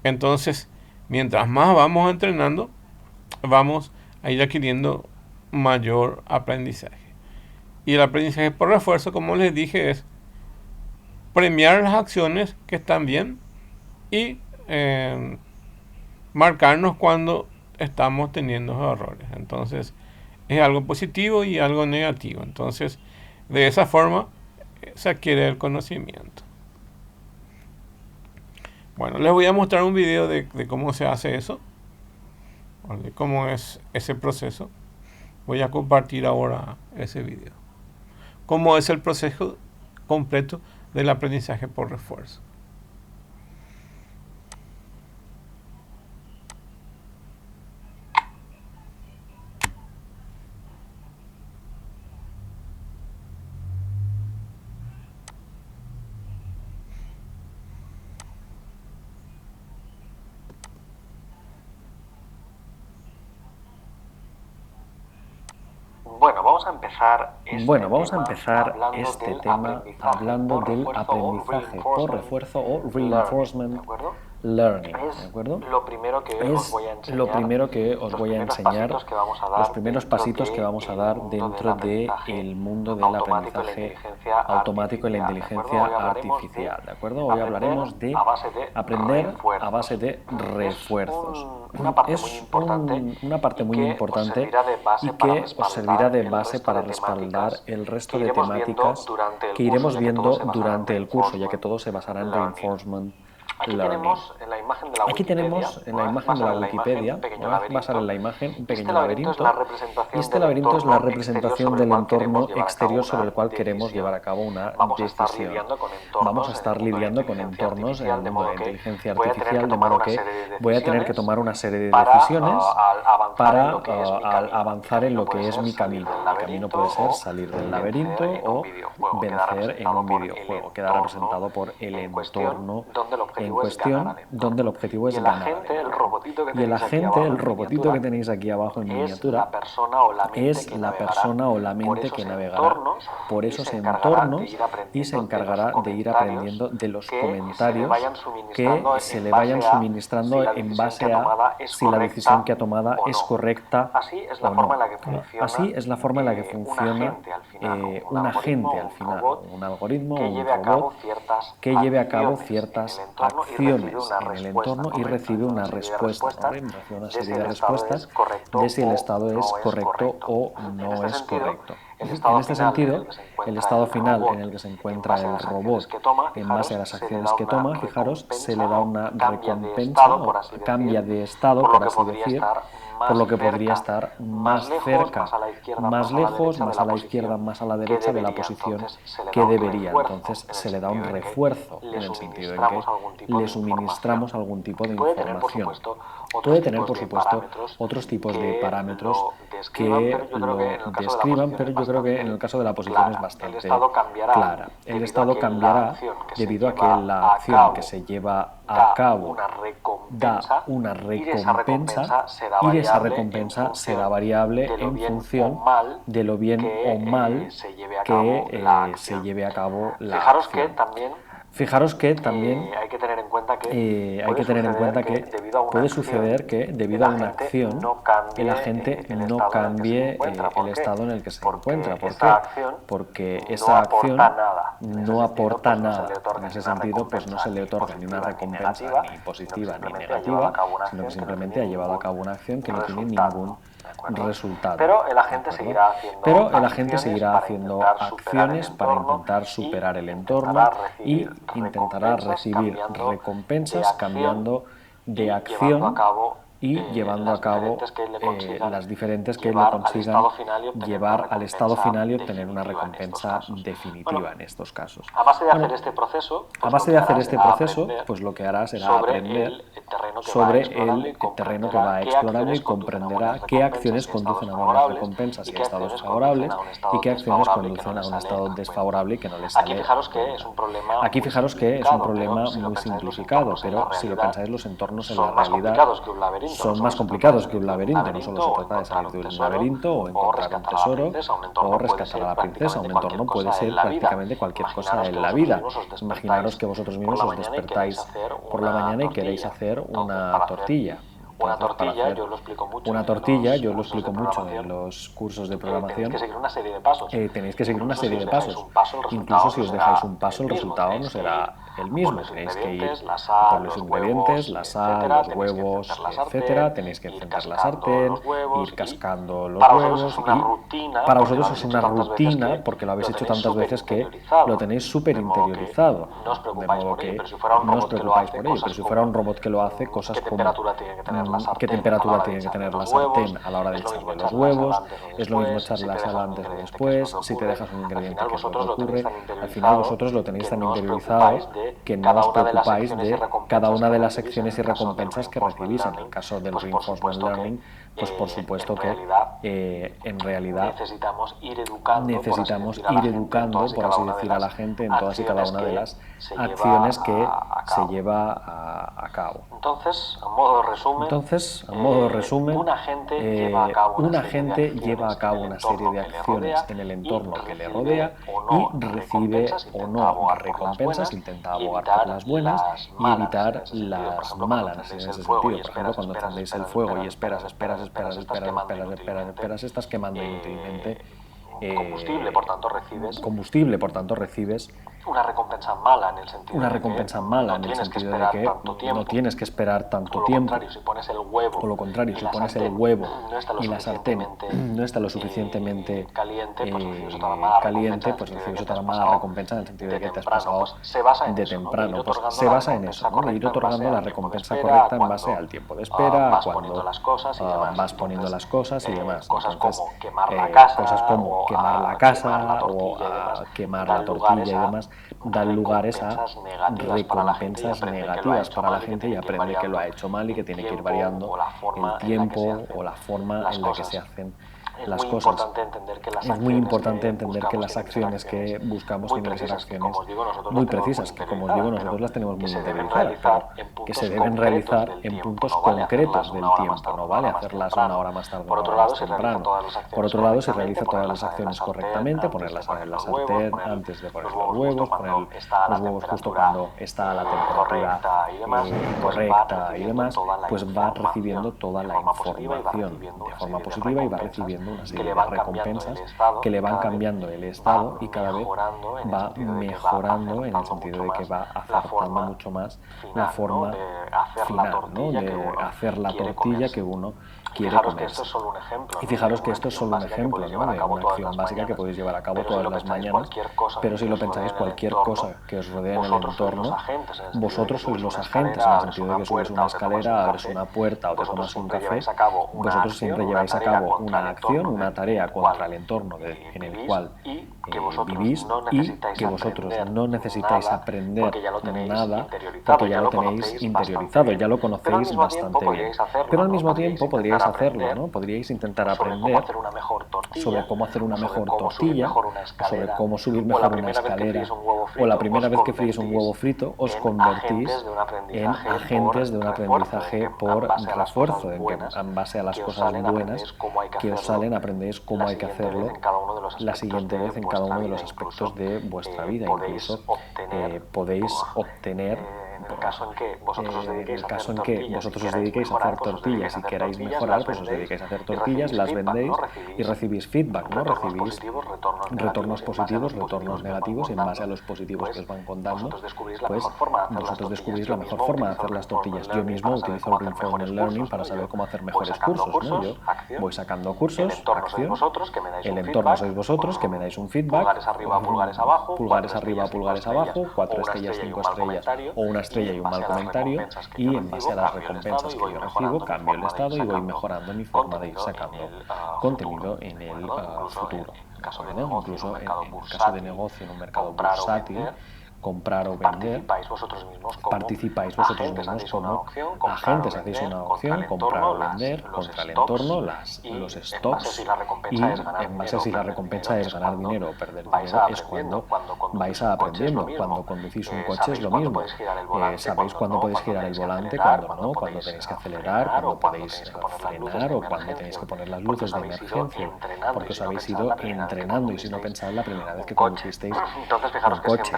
Entonces, mientras más vamos entrenando, vamos a ir adquiriendo mayor aprendizaje. Y el aprendizaje por refuerzo, como les dije, es premiar las acciones que están bien y marcarnos cuando estamos teniendo errores. Entonces es algo positivo y algo negativo. Entonces de esa forma se adquiere el conocimiento. Bueno, les voy a mostrar un video de cómo se hace eso, de cómo es ese proceso. Voy a compartir ahora ese video. Cómo es el proceso completo del aprendizaje por refuerzo. Bueno, vamos a empezar este tema hablando del aprendizaje por refuerzo o reinforcement Learning, ¿de acuerdo? Lo primero que os voy a enseñar, los primeros pasitos que vamos a dar dentro del mundo del aprendizaje automático y la inteligencia artificial, ¿de acuerdo? Hoy hablaremos de aprender a base de refuerzos. Es una parte muy importante y que os servirá de base para respaldar el resto de temáticas que iremos viendo durante el curso, ya que todo se basará en reinforcement learning. Aquí tenemos en la imagen de la Wikipedia, voy a basar en la imagen un pequeño laberinto, y este laberinto es la representación del entorno exterior sobre el cual queremos llevar a cabo una decisión. Vamos a estar lidiando con entornos en el mundo de la inteligencia artificial, de modo que voy a tener que tomar una serie de decisiones para avanzar en lo que es mi camino. Mi camino puede ser salir del laberinto o vencer en un videojuego. Queda representado por el entorno en cuestión, donde el objetivo es ganar. Y el agente, el robotito que tenéis aquí abajo en miniatura, es la persona o la mente que navegará por esos entornos y se encargará de ir aprendiendo de los comentarios que se le vayan suministrando en base a si la decisión que ha tomado es correcta o no. Así es la forma en la que funciona un agente al final, un algoritmo o un robot que lleve a cabo ciertas acciones en el entorno y recibe una respuesta, recibe una serie de respuestas de si el estado es correcto o no es correcto. En este sentido, el estado final en el que se encuentra el robot en base a las acciones que toma, fijaros, se le da una recompensa o cambia de estado, por así decir, por lo que podría estar más cerca, más lejos, más a la izquierda, más a la derecha de la posición que debería. Entonces se le da un refuerzo en el sentido en que le suministramos algún tipo de información. Puede tener, por supuesto, otros tipos de parámetros que lo describan, pero yo creo que en el caso de la posición es bastante clara. El estado cambiará debido a que la acción que se lleva a cabo da una recompensa y esa recompensa será variable en función de lo bien o mal que se lleve a cabo la acción. Fijaros que también hay que tener en cuenta que puede suceder que debido a una acción el agente no cambie el estado en el que se encuentra. ¿Por qué? Porque esa acción no aporta nada. En ese sentido, pues no se le otorga ni una recompensa ni positiva ni negativa, sino que simplemente ha llevado a cabo una acción que no tiene ningún resultado. Pero el agente seguirá haciendo acciones para intentar superar el entorno y intentará recibir recompensas cambiando de acción y llevando a cabo las diferentes que le consigan llevar al estado final y obtener una recompensa definitiva en estos casos. A base de hacer este proceso, pues lo que hará será aprender sobre el terreno que va explorando y comprenderá qué acciones conducen a buenas recompensas y estados favorables y qué acciones conducen a un estado desfavorable y que no les sale. Aquí fijaros que es un problema muy simplificado, pero si lo pensáis, los entornos en la realidad son más complicados que un laberinto. No solo se trata de salir de un laberinto o encontrar un tesoro o rescatar a la princesa. Un entorno puede ser prácticamente cualquier cosa en la vida. Imaginaros que vosotros mismos os despertáis por la mañana y queréis hacer una tortilla. Una tortilla, yo lo explico mucho en los cursos de programación. Tenéis que seguir una serie de pasos. Tenéis que seguir una serie de pasos. Incluso si os dejáis un paso, el resultado no será el mismo. Tenéis que ir por los ingredientes, la sal, los huevos, etcétera. Tenéis que encender la sartén, ir cascando los huevos. Y para vosotros es una rutina porque lo habéis hecho tantas veces que lo tenéis súper interiorizado. De modo que no os preocupáis por ello. Pero si fuera un robot que lo hace, cosas como qué temperatura tiene que tener la sartén a la hora de echarle los huevos, es lo mismo echarle la sal antes o después, si te dejas un ingrediente que no te ocurre, al final vosotros lo tenéis tan interiorizado que no os preocupáis de cada una de las acciones y recompensas que recibís. En el caso del reinforcement learning, pues por supuesto que en realidad necesitamos ir educando, por así decir, a la gente en todas y cada una de las acciones que se lleva a cabo. Entonces, a modo Entonces, a modo de resumen, un agente lleva a cabo una serie de acciones en el entorno que le rodea y recibe o no recompensas, intenta abogar por las buenas y evitar las malas en ese sentido. Por ejemplo, cuando encendéis el fuego y esperas, estás quemando inútilmente combustible, por tanto recibes una recompensa mala en el sentido de que no tienes que esperar tanto tiempo. O lo contrario, si pones el huevo y la sartén no está lo suficientemente caliente, pues recibes otra mala recompensa en el sentido de que te has pasado de temprano. Pues se basa en eso, ¿no? De ir otorgando la recompensa correcta en base al tiempo de espera, cuando vas poniendo las cosas y demás. Cosas como quemar la casa o quemar la tortilla y demás, dan lugares a recompensas negativas para la gente y aprende que lo ha hecho mal y que tiene que ir variando el tiempo o la forma en la que se hacen las cosas. Es muy importante entender que las acciones que buscamos tienen que ser acciones muy precisas, que como os digo nosotros las tenemos muy interiorizadas, pero que se deben realizar en puntos concretos del tiempo, no vale hacerlas una hora más tarde o una hora más temprano. Por otro lado, si realiza todas las acciones correctamente, ponerlas en la sartén antes de poner los huevos, poner los huevos justo cuando está a la temperatura correcta y demás, pues va recibiendo toda la información de forma positiva y va recibiendo una serie de recompensas que le van cambiando el estado y cada vez va mejorando en el sentido de que va acertando mucho más la forma final, ¿no? De hacer la tortilla que uno quiere comerse. Y fijaros que esto es solo un ejemplo, ¿no? De una acción básica que podéis llevar a cabo todas las mañanas, pero si lo pensáis, cualquier cosa que os rodea en el entorno, vosotros sois los agentes, en el sentido de que subes una escalera, abres una puerta o te tomas un café, vosotros siempre lleváis a cabo una acción, una tarea contra el entorno en el cual vivís y que vosotros no necesitáis aprender nada porque ya lo tenéis interiorizado, ya lo conocéis bastante bien. Pero al mismo tiempo podríais hacerlo, ¿no? Podríais intentar aprender sobre cómo hacer una mejor tortilla, sobre cómo subir mejor una escalera, o la primera vez que fríes un huevo frito os convertís en agentes de un aprendizaje por refuerzo, en que en base a las cosas buenas que os salen aprendéis cómo hay que hacerlo la siguiente vez en cada uno de los aspectos de vuestra vida. Incluso podéis obtener, en el caso en que vosotros os dediquéis a hacer tortillas y queráis mejorar, pues os dedicáis a hacer tortillas, las vendéis y recibís feedback, ¿no? Recibís retornos positivos, retornos negativos, y en base a los positivos que os van contando, pues vosotros descubrís la mejor forma de hacer las tortillas. Yo mismo utilizo el Reinforcement Learning para saber cómo hacer mejores cursos, ¿no? Yo voy sacando cursos, acción, el entorno sois vosotros, que me dais un feedback, pulgares arriba, pulgares abajo, 4 estrellas, 5 estrellas o una estrella y un mal comentario, y en base a las recompensas que yo recibo cambio el estado y voy mejorando mi forma de ir sacando contenido en el futuro. Incluso en el caso de negocio en un mercado bursátil, comprar o vender, participáis vosotros mismos como agentes, hacéis una opción, comprar o vender contra el entorno, los stocks, y en base a si la recompensa es ganar dinero o perder dinero, es cuando vais aprendiendo. Cuando conducís un coche es lo mismo, sabéis cuándo podéis girar el volante, cuándo no, cuándo tenéis que acelerar, cuándo podéis frenar o cuándo tenéis que poner las luces de emergencia, porque os habéis ido entrenando, y si no pensáis la primera vez que conducisteis un coche.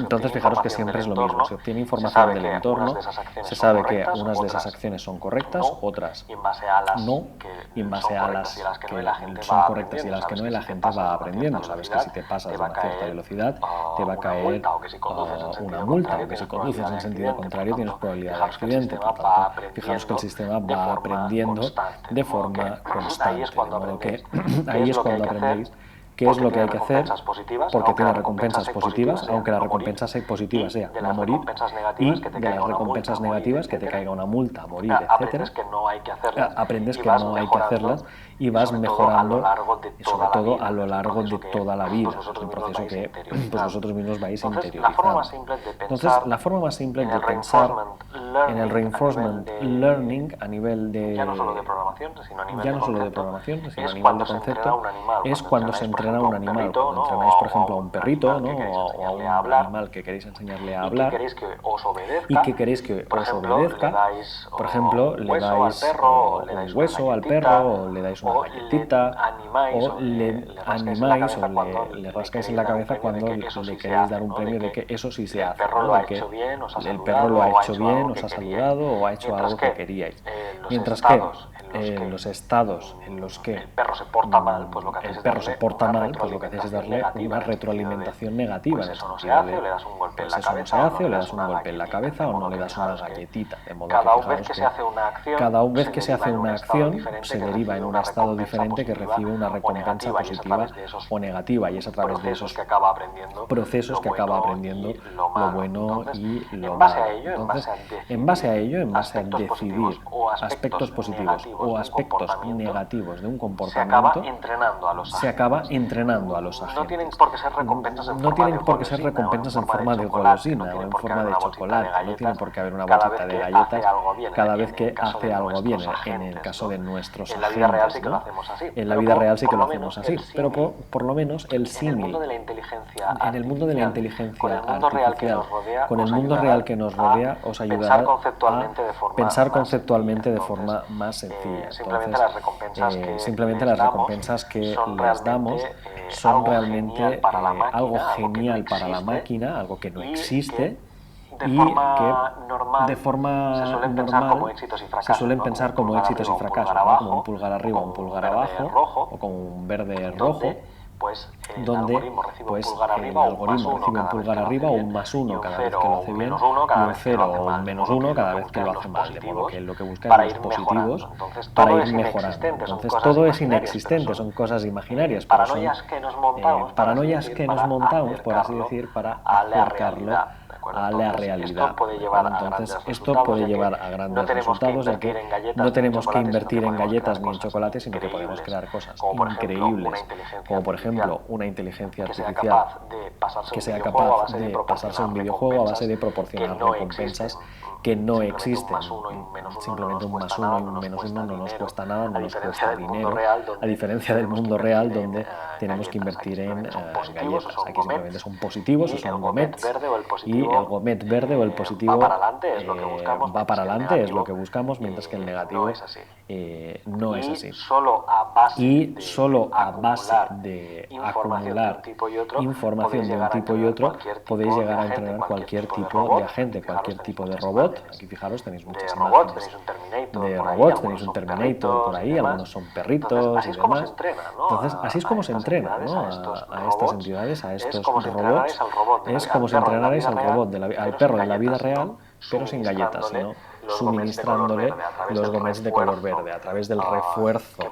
Entonces fijaros que siempre es lo mismo, se obtiene información del entorno, se sabe que unas de esas acciones son correctas, otras no, y en base a las que son correctas y las que no, la gente va aprendiendo. Sabes que si te pasas de una cierta velocidad te va a caer una multa, o que si conduces en sentido contrario tienes probabilidad de accidente. Por tanto, fijaros que el sistema va aprendiendo de forma constante, de modo que ahí es cuando aprendéis qué es lo que hay que hacer, porque tiene recompensas positivas, aunque la recompensa positiva sea no morir, y de las recompensas negativas, que te caiga una multa, morir, etc., aprendes que no hay que hacerlas y vas mejorando, sobre todo a lo largo de toda la vida. Es un proceso que pues vosotros mismos vais interiorizando. Entonces, la forma más simple de pensar en el Reinforcement Learning a nivel de, ya no solo de programación, sino a nivel de concepto, es cuando se entrena entrenar a un animal, cuando entrenáis, por ejemplo, a un perrito, ¿no? O a un animal que queréis enseñarle a hablar y que queréis que os obedezca, por ejemplo, le dais un hueso al perro, o le dais una galletita, o le animáis o le rascáis en la cabeza cuando le queréis dar un premio de que eso sí se hace, ¿no? De que el perro lo ha hecho bien, os ha saludado o ha hecho algo que queríais. Mientras que en los estados en los que el perro se porta mal, pues lo que hacéis es darle una retroalimentación negativa. Pues eso no se hace, o le das un golpe en la cabeza, o le das un golpe en la cabeza, o no le das una galletita. De modo cada que vez que se hace una acción, se deriva en un estado diferente que recibe una recompensa positiva o negativa, y es a través de esos procesos que acaba aprendiendo lo bueno y lo malo. Entonces, en base a ello, en base a decidir aspectos positivos o aspectos negativos de un comportamiento, se acaba entrenando a los agentes. No tienen por qué ser recompensas en forma de golosina o en forma de chocolate, no tiene por qué haber una bolsita de galletas cada vez que hace algo bien, en el caso de nuestros agentes. En la vida real sí que lo hacemos así, pero por lo menos el símil en el mundo de la inteligencia artificial, con el mundo real que nos rodea, os ayudará a pensar conceptualmente de forma más sencilla. Entonces, simplemente las recompensas que les damos son realmente algo genial para la máquina, algo que no existe, y que de forma normal se suelen pensar como éxitos y fracasos, ¿no? Como un pulgar arriba, un pulgar abajo, o como un verde rojo, donde el algoritmo recibe un pulgar arriba o un +1 cada vez que lo hace bien, y un 0 o un -1 cada vez que lo hace mal, de modo que lo que busca es los positivos para ir mejorando. Entonces todo es inexistente, son cosas imaginarias, pero son paranoias que nos montamos, por así decir, para acercarlo a la realidad. Entonces esto puede llevar a grandes resultados, ya que no tenemos que invertir en galletas ni en chocolate, sino que podemos crear cosas increíbles, como por ejemplo una inteligencia artificial que sea capaz de pasarse un videojuego a base de proporcionar recompensas que no existen. Simplemente un +1 y un -1 no nos cuesta nada, no nos cuesta dinero, a diferencia del mundo real donde tenemos que invertir en galletas. Aquí simplemente son positivos o son gomets, y el gomet verde o el positivo va para adelante, es lo que buscamos, mientras que el negativo no es así. Y solo a base de acumular información de un tipo y otro podéis llegar a entrenar cualquier tipo de agente, cualquier tipo de robot. Aquí fijaros, tenéis muchas imágenes de robots, tenéis un Terminator por ahí, algunos son perritos y demás. Entonces, así es como se entrena, ¿no? a estas entidades, a estos robots. Es como si entrenarais al robot, al perro de la vida real, pero sin galletas, sino suministrándole los gomets de color verde a través del refuerzo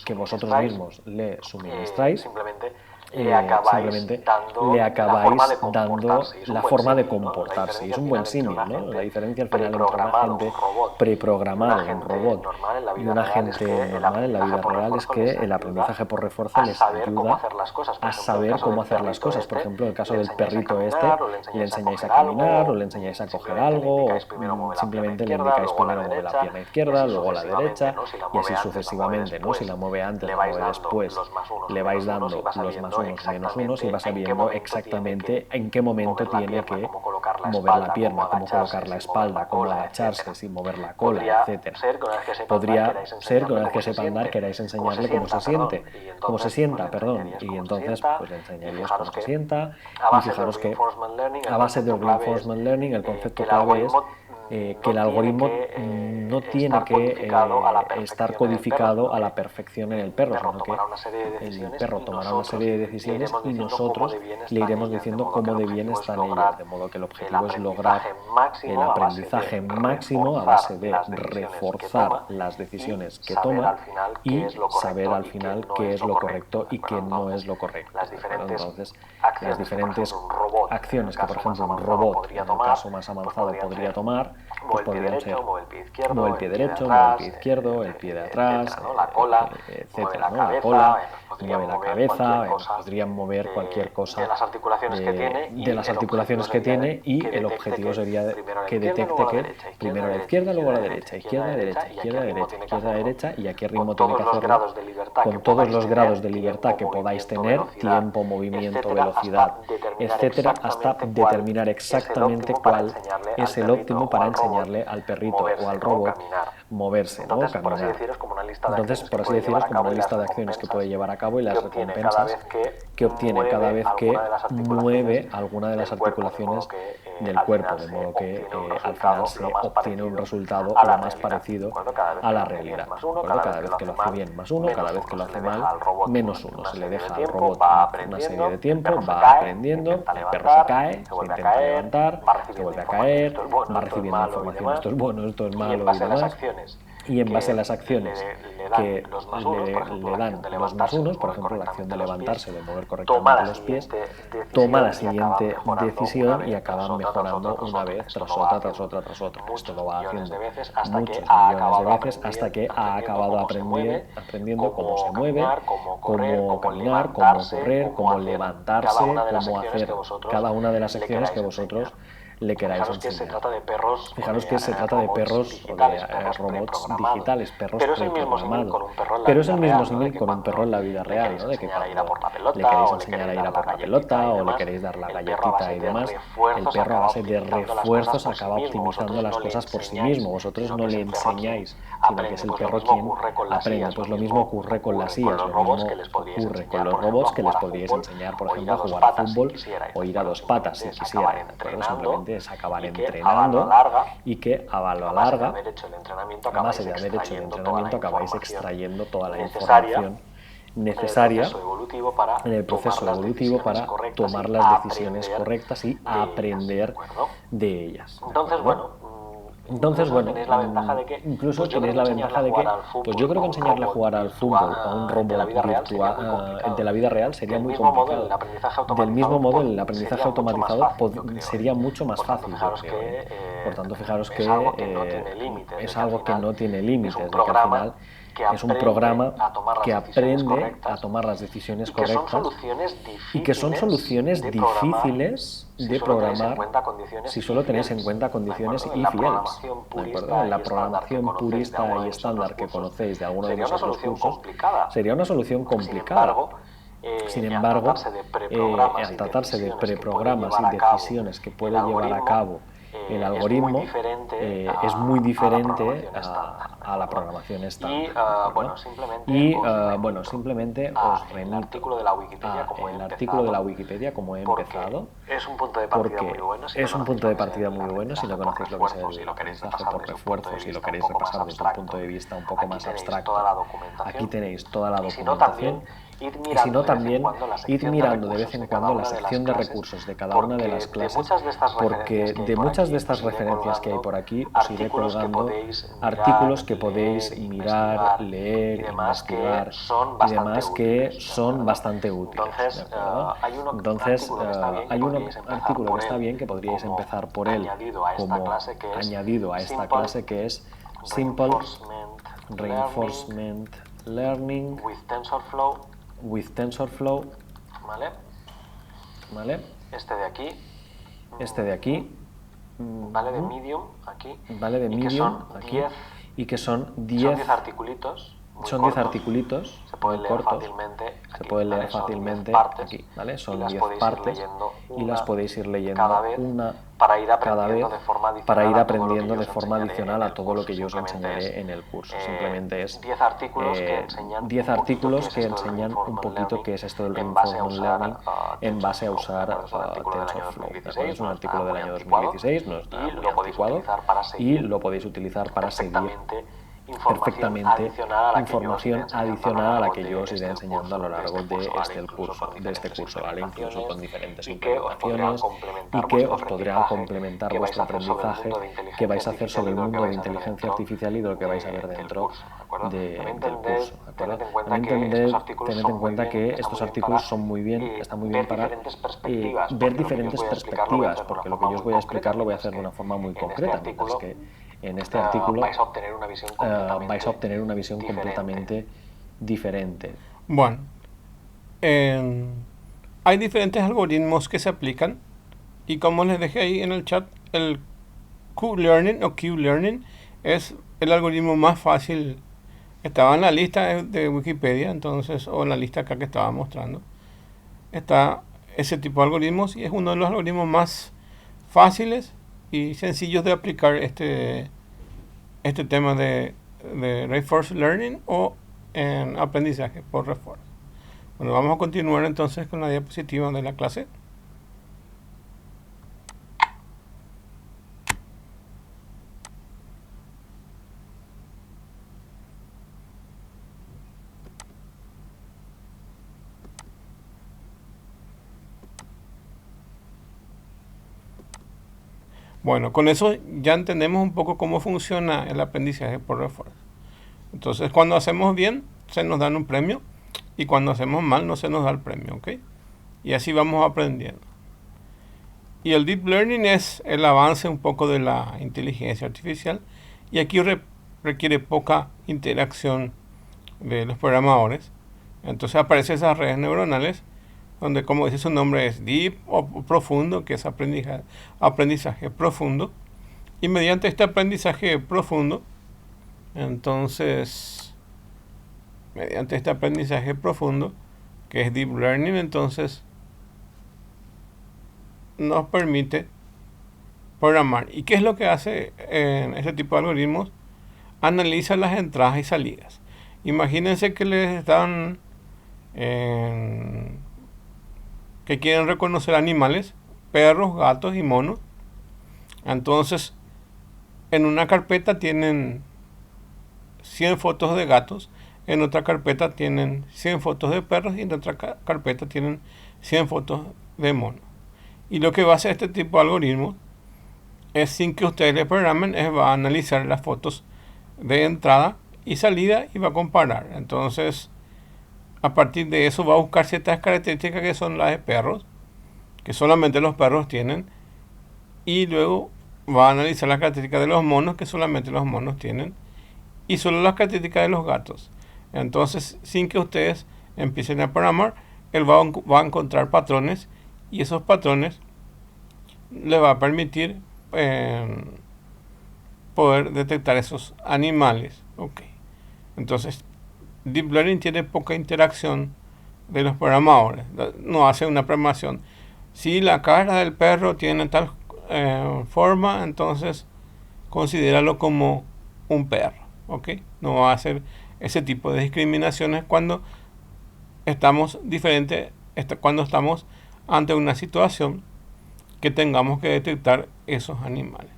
que vosotros mismos le suministráis. Simplemente le acabáis dando la forma de comportarse, y es un buen símil, ¿no? La diferencia al final entre un agente preprogramado, un robot, y un agente normal en la vida real es que el aprendizaje por refuerzo les ayuda a saber cómo hacer las cosas. Por ejemplo, en el caso del perrito le enseñáis a caminar, o le enseñáis a coger algo, o simplemente le indicáis primero mover la pierna izquierda, luego la derecha, y así sucesivamente, ¿no? Si la mueve antes, la mueve después, le vais dando los +1, -1, y va sabiendo exactamente en qué momento tiene que mover la pierna, cómo colocar la espalda, cómo agacharse, sin mover la cola, etc. Podría ser que una vez que sepa andar queráis enseñarle cómo se sienta, y entonces pues le enseñaríais cómo se sienta, y fijaros que a base del reinforcement learning el concepto clave es que el algoritmo no tiene que estar codificado a la perfección en el perro, sino que el perro tomará una serie de decisiones y nosotros le iremos diciendo cómo de bien están ellas, de modo que el objetivo es lograr el aprendizaje máximo a base de reforzar las decisiones que toma y saber al final qué es lo correcto y qué no es lo correcto. Entonces, las diferentes acciones que, por ejemplo, un robot, en el caso más avanzado, podría tomar, pues podrían ser mover el pie derecho, mover el pie izquierdo, el pie de atrás, etcétera, ¿no? La cola, mueve la cabeza, podrían mover cualquier cosa de las articulaciones que tiene viene y el objetivo sería que detecte que primero a la izquierda, luego a la derecha, izquierda, derecha, izquierda, derecha, izquierda, derecha, y a qué ritmo tiene que hacerlo con todos los grados de libertad que podáis tener, tiempo, movimiento, velocidad, etcétera, hasta determinar exactamente cuál es el óptimo para enseñarle al perrito o al robot moverse, ¿no? Caminar. Entonces, por así decirlo, es como una lista de acciones que puede llevar a cabo y las recompensas que obtiene cada vez que mueve alguna de las articulaciones del cuerpo, de modo que al final se obtiene un resultado lo más parecido a la realidad. Cada vez que lo hace bien, +1, cada vez que lo hace mal, -1. Se le deja al robot una serie de tiempo, va aprendiendo, el perro se cae, se intenta levantar, se vuelve a caer, va recibiendo información, esto es bueno, esto es malo y demás. Y en base a las acciones que le dan los +1, por ejemplo, la acción de levantarse, de mover correctamente los pies, toma la siguiente decisión y acaban mejorando una vez tras otra, tras otra, tras otra. Esto lo va haciendo muchos millones de veces hasta que ha acabado aprendiendo cómo se mueve, cómo caminar, cómo correr, cómo levantarse, cómo hacer cada una de las acciones que vosotros le queráis enseñar. Fijaros que se trata de perros o de robots digitales, perros preprogramados. Pero es el mismo símil con un perro en la vida real, ¿no? De que cuando le queréis enseñar a ir a por la pelota o le queréis dar la galletita y demás, el perro a base de refuerzos acaba optimizando las cosas por sí mismo. Vosotros no le enseñáis, sino que es el perro quien aprende. Pues lo mismo ocurre con las IAs, lo mismo ocurre con los robots que les podríais enseñar, por ejemplo, a jugar a fútbol o ir a 2 patas si quisieran, ¿de acuerdo? Simplemente es acabar entrenando y que a la larga, a base de haber hecho el entrenamiento, acabáis extrayendo toda la información necesaria en el proceso evolutivo para tomar las decisiones correctas y aprender de ellas. Entonces, bueno, incluso tenéis la ventaja de que, pues yo creo que enseñarle a jugar al fútbol a un robot virtual de la vida real sería muy complicado. Del mismo modo, el aprendizaje automatizado sería mucho más fácil, yo creo, ¿eh? Por tanto, fijaros que es algo que no tiene límites, de que al final es un programa que aprende a tomar las decisiones correctas y que son soluciones difíciles de programar si solo tenéis en cuenta condiciones if else. En la programación purista y estándar que conocéis de alguno de vosotros cursos sería una solución complicada. Sin embargo, al tratarse de preprogramas y decisiones que puede llevar a cabo el algoritmo, es muy diferente a la programación estándar. Y bueno, simplemente os remito al artículo de la Wikipedia como he empezado, porque es un punto de partida muy bueno si no conocéis lo que es el aprendizaje por refuerzo, si lo queréis repasar desde un punto de vista un poco más abstracto. Aquí tenéis toda la documentación. Y si no, también id mirando de vez en cuando la sección de recursos de cada una de las clases, porque de muchas de estas referencias que hay por aquí os iré colgando artículos que podéis mirar, leer, investigar y demás que son bastante útiles. Entonces, hay un artículo que está bien, que podríais empezar por él como añadido a esta clase, que es Simple Reinforcement Learning with TensorFlow, ¿vale? Este de aquí, vale, de Medium, aquí, vale, de Medium, aquí, y que son 10 articulitos. Son 10 articulitos, se pueden leer fácilmente aquí, ¿vale? Son 10 partes y las podéis ir leyendo una cada vez para ir aprendiendo de forma adicional a todo lo que yo os enseñaré en el curso. Simplemente es 10 artículos que enseñan un poquito qué es esto del Reinforcement Learning en base a usar TensorFlow. Es un artículo del año 2016, no es nada muy anticuado, y lo podéis utilizar para seguir perfectamente información adicional a la que yo os iré enseñando a lo largo de este curso, ¿vale? Incluso con diferentes implementaciones y que os podrán complementar vuestro aprendizaje que vais a hacer sobre el mundo de inteligencia artificial y de lo que vais a ver dentro del curso, ¿de acuerdo? Tened en cuenta que estos artículos están muy bien para ver diferentes perspectivas, porque lo que yo os voy a explicar lo voy a hacer de una forma muy concreta, mientras que en este artículo vais a obtener una visión completamente diferente. Bueno, hay diferentes algoritmos que se aplican Y como les dejé ahí en el chat, el Q-Learning o Q-Learning es el algoritmo más fácil. Estaba en la lista de Wikipedia, entonces, o en la lista acá que estaba mostrando. Está ese tipo de algoritmos y es uno de los algoritmos más fáciles y sencillos de aplicar este tema de Reinforced Learning o en aprendizaje por refuerzo. Bueno, vamos a continuar entonces con la diapositiva de la clase. Bueno, con eso ya entendemos un poco cómo funciona el aprendizaje por refuerzo. Entonces, cuando hacemos bien, se nos dan un premio, y cuando hacemos mal, no se nos da el premio, ¿ok? Y así vamos aprendiendo. Y el Deep Learning es el avance un poco de la inteligencia artificial, y aquí requiere poca interacción de los programadores. Entonces aparecen esas redes neuronales, donde, como dice su nombre, es deep o profundo, que es aprendizaje profundo. Y mediante este aprendizaje profundo, entonces, mediante este aprendizaje profundo, que es deep learning, entonces nos permite programar. ¿Y qué es lo que hace en este tipo de algoritmos? Analiza las entradas y salidas. Imagínense que les dan que quieren reconocer animales, perros, gatos y monos. Entonces, en una carpeta tienen 100 fotos de gatos, en otra carpeta tienen 100 fotos de perros y en otra carpeta tienen 100 fotos de monos. Y lo que va a hacer este tipo de algoritmo es, sin que ustedes le programen, va a analizar las fotos de entrada y salida y va a comparar. Entonces, a partir de eso va a buscar ciertas características que son las de perros, que solamente los perros tienen, y luego va a analizar las características de los monos, que solamente los monos tienen, y solo las características de los gatos. Entonces, sin que ustedes empiecen a programar, él va a encontrar patrones, y esos patrones le va a permitir poder detectar esos animales. Ok. Entonces, Deep Learning tiene poca interacción de los programadores. No hace una programación. Si la cara del perro tiene tal forma, entonces considéralo como un perro. ¿Ok? No va a hacer ese tipo de discriminaciones cuando estamos cuando estamos ante una situación que tengamos que detectar esos animales.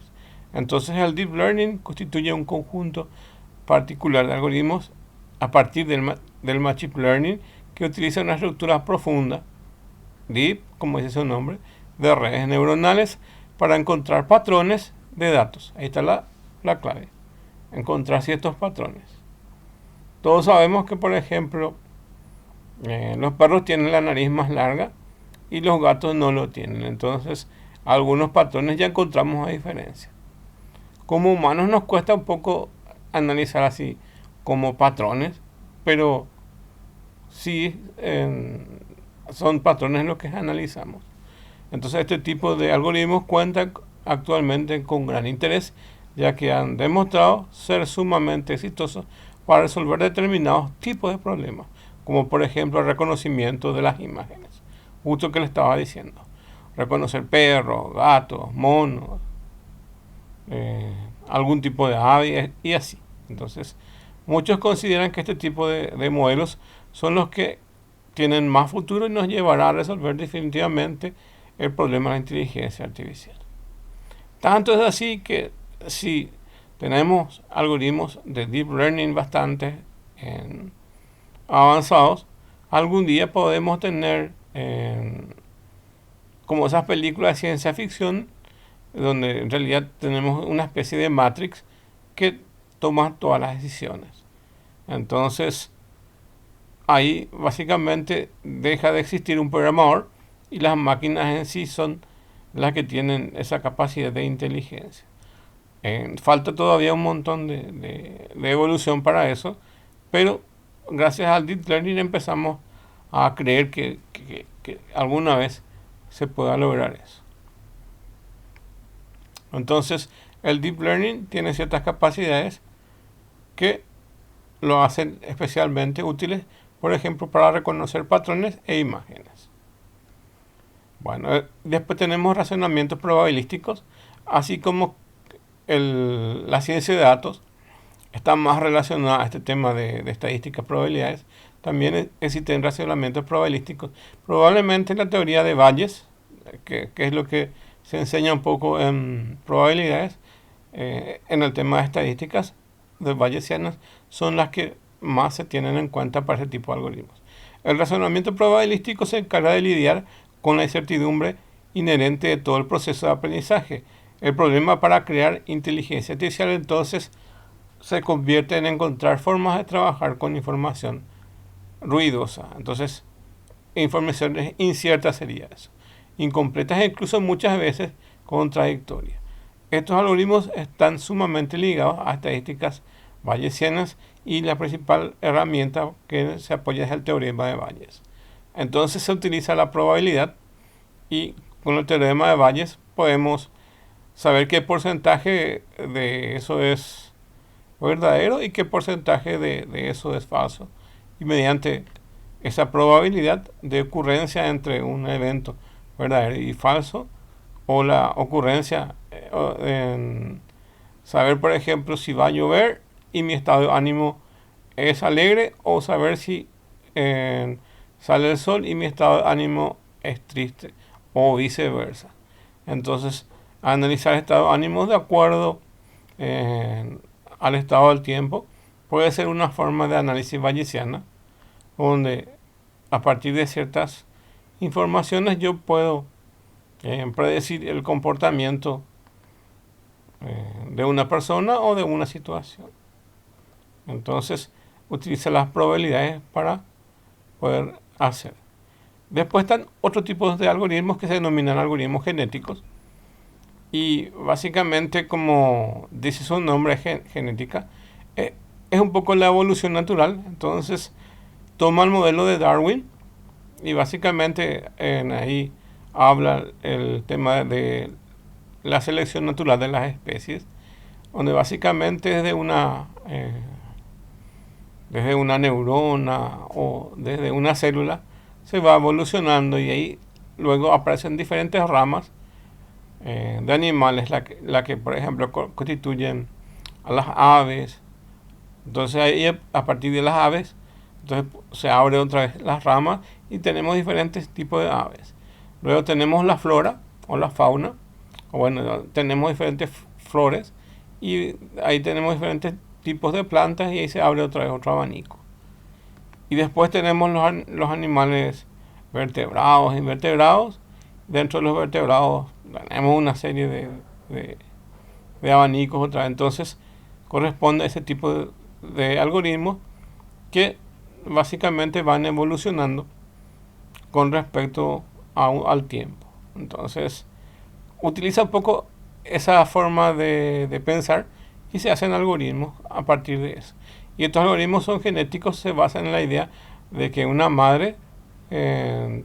Entonces, el Deep Learning constituye un conjunto particular de algoritmos a partir del Machine Learning, que utiliza una estructura profunda, deep, como dice su nombre, de redes neuronales para encontrar patrones de datos. Ahí está la clave, encontrar ciertos patrones. Todos sabemos que, por ejemplo, los perros tienen la nariz más larga y los gatos no lo tienen. Entonces, algunos patrones ya encontramos a diferencia. Como humanos nos cuesta un poco analizar así como patrones, pero sí son patrones los que analizamos. Entonces, este tipo de algoritmos cuentan actualmente con gran interés, ya que han demostrado ser sumamente exitosos para resolver determinados tipos de problemas, como por ejemplo el reconocimiento de las imágenes, justo que le estaba diciendo, reconocer perros, gatos, monos, algún tipo de ave y así. Entonces, muchos consideran que este tipo de modelos son los que tienen más futuro y nos llevará a resolver definitivamente el problema de la inteligencia artificial. Tanto es así que si tenemos algoritmos de Deep Learning bastante avanzados, algún día podemos tener como esas películas de ciencia ficción, donde en realidad tenemos una especie de Matrix que toma todas las decisiones. Entonces, ahí básicamente deja de existir un programador y las máquinas en sí son las que tienen esa capacidad de inteligencia. Falta todavía un montón de evolución para eso, pero gracias al Deep Learning empezamos a creer que alguna vez se pueda lograr eso. Entonces, el Deep Learning tiene ciertas capacidades que lo hacen especialmente útiles, por ejemplo, para reconocer patrones e imágenes. Bueno, después tenemos razonamientos probabilísticos, así como la ciencia de datos está más relacionada a este tema de estadísticas, probabilidades. También existen razonamientos probabilísticos. Probablemente la teoría de Bayes, que es lo que se enseña un poco en probabilidades, en el tema de estadísticas de bayesianas, son las que más se tienen en cuenta para ese tipo de algoritmos. El razonamiento probabilístico se encarga de lidiar con la incertidumbre inherente de todo el proceso de aprendizaje. El problema para crear inteligencia artificial entonces se convierte en encontrar formas de trabajar con información ruidosa. Entonces, informaciones inciertas sería eso. Incompletas e incluso muchas veces contradictorias. Estos algoritmos están sumamente ligados a estadísticas bayesianas y la principal herramienta que se apoya es el teorema de Bayes. Entonces se utiliza la probabilidad y con el teorema de Bayes podemos saber qué porcentaje de eso es verdadero y qué porcentaje de eso es falso. Y mediante esa probabilidad de ocurrencia entre un evento verdadero y falso, o la ocurrencia en saber, por ejemplo, si va a llover y mi estado de ánimo es alegre, o saber si sale el sol y mi estado de ánimo es triste, o viceversa. Entonces, analizar estado de ánimo de acuerdo al estado del tiempo puede ser una forma de análisis bayesiana, donde a partir de ciertas informaciones yo puedo predecir el comportamiento de una persona o de una situación. Entonces, utiliza las probabilidades para poder hacer. Después están otros tipos de algoritmos que se denominan algoritmos genéticos. Y básicamente, como dice su nombre, genética, es un poco la evolución natural. Entonces, toma el modelo de Darwin y básicamente ahí habla el tema de la selección natural de las especies, donde básicamente desde una neurona o desde una célula se va evolucionando, y ahí luego aparecen diferentes ramas de animales, la que por ejemplo constituyen a las aves. Entonces ahí, a partir de las aves, entonces se abre otra vez las ramas y tenemos diferentes tipos de aves. Luego tenemos la flora o la fauna, o bueno, tenemos diferentes flores, y ahí tenemos diferentes tipos de plantas, y ahí se abre otra vez otro abanico. Y después tenemos los animales vertebrados e invertebrados. Dentro de los vertebrados tenemos una serie de abanicos otra vez. Entonces corresponde a ese tipo de algoritmos que básicamente van evolucionando con respecto al tiempo. Entonces utiliza un poco esa forma de pensar y se hacen algoritmos a partir de eso. Y estos algoritmos son genéticos, se basan en la idea de que una madre, de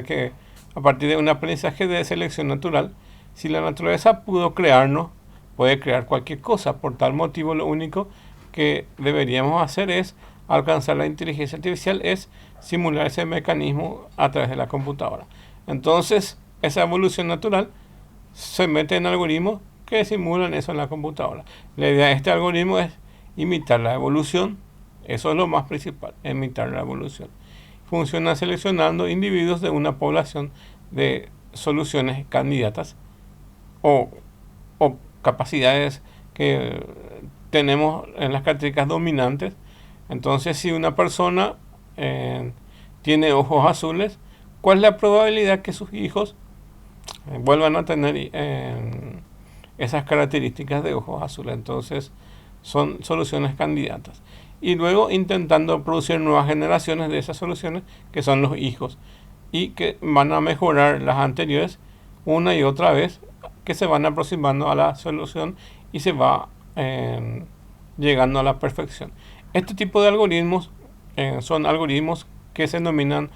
que a partir de un aprendizaje de selección natural, si la naturaleza pudo crearnos, puede crear cualquier cosa. Por tal motivo, lo único que deberíamos hacer es alcanzar la inteligencia artificial, es simular ese mecanismo a través de la computadora. Entonces, esa evolución natural se mete en algoritmos que simulan eso en la computadora. La idea de este algoritmo es imitar la evolución. Eso es lo más principal, imitar la evolución. Funciona seleccionando individuos de una población de soluciones candidatas o capacidades que tenemos en las características dominantes. Entonces, si una persona tiene ojos azules, ¿cuál es la probabilidad que sus hijos vuelvan a tener esas características de ojos azules? Entonces, son soluciones candidatas. Y luego intentando producir nuevas generaciones de esas soluciones, que son los hijos, y que van a mejorar las anteriores una y otra vez, que se van aproximando a la solución y se va llegando a la perfección. Este tipo de algoritmos son algoritmos que se denominan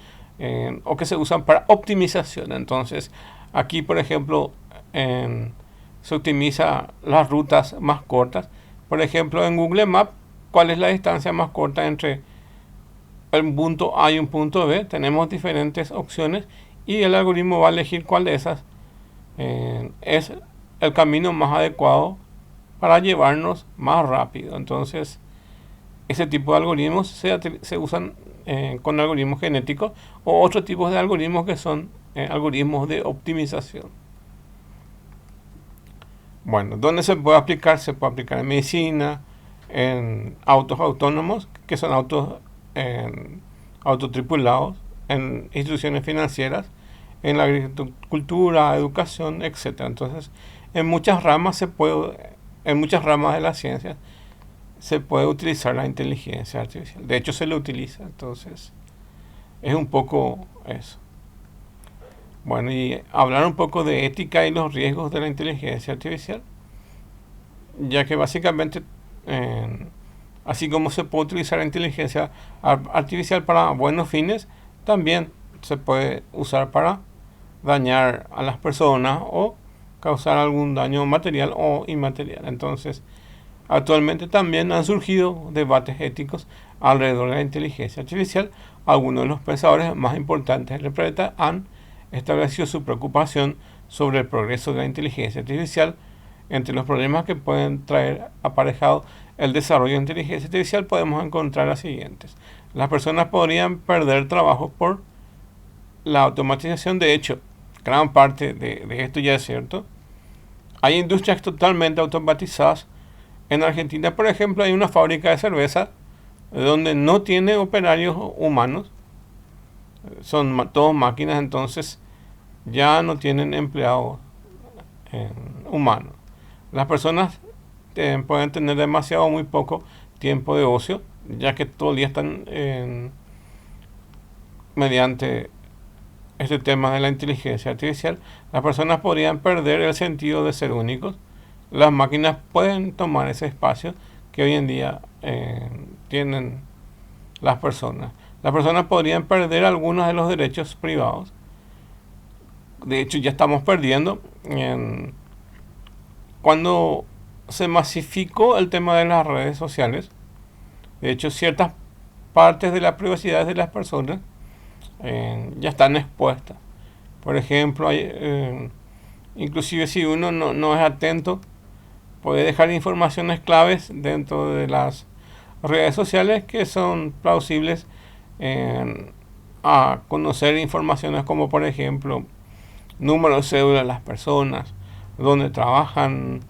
o que se usan para optimización. Entonces, aquí, por ejemplo, se optimiza las rutas más cortas. Por ejemplo, en Google Maps, ¿cuál es la distancia más corta entre un punto A y un punto B? Tenemos diferentes opciones y el algoritmo va a elegir cuál de esas es el camino más adecuado para llevarnos más rápido. Entonces, ese tipo de algoritmos se usan con algoritmos genéticos o otros tipos de algoritmos que son algoritmos de optimización. Bueno, ¿dónde se puede aplicar? Se puede aplicar en medicina, en autos autónomos, que son autos autotripulados, en instituciones financieras, en la agricultura, educación, etc. Entonces, en muchas ramas de la ciencia se puede utilizar la inteligencia artificial. De hecho, se lo utiliza. Entonces, es un poco eso. Bueno, y hablar un poco de ética y los riesgos de la inteligencia artificial, ya que básicamente, así como se puede utilizar la inteligencia artificial para buenos fines, también se puede usar para dañar a las personas o causar algún daño material o inmaterial. Entonces, actualmente también han surgido debates éticos alrededor de la inteligencia artificial. Algunos de los pensadores más importantes del planeta han establecido su preocupación sobre el progreso de la inteligencia artificial. Entre los problemas que pueden traer aparejado el desarrollo de inteligencia artificial podemos encontrar las siguientes. Las personas podrían perder trabajo por la automatización. De hecho, gran parte de esto ya es cierto. Hay industrias totalmente automatizadas. En Argentina, por ejemplo, hay una fábrica de cerveza donde no tiene operarios humanos. Son todos máquinas, entonces ya no tienen empleados humanos. Las personas pueden tener demasiado o muy poco tiempo de ocio, ya que todo el día están mediante este tema de la inteligencia artificial. Las personas podrían perder el sentido de ser únicos. Las máquinas pueden tomar ese espacio que hoy en día tienen las personas. Las personas podrían perder algunos de los derechos privados. De hecho, ya estamos perdiendo. Cuando se masificó el tema de las redes sociales, de hecho, ciertas partes de la privacidad de las personas ya están expuestas. Por ejemplo, inclusive si uno no es atento, puede dejar informaciones claves dentro de las redes sociales que son plausibles a conocer informaciones como, por ejemplo, número de cédula de las personas, dónde trabajan,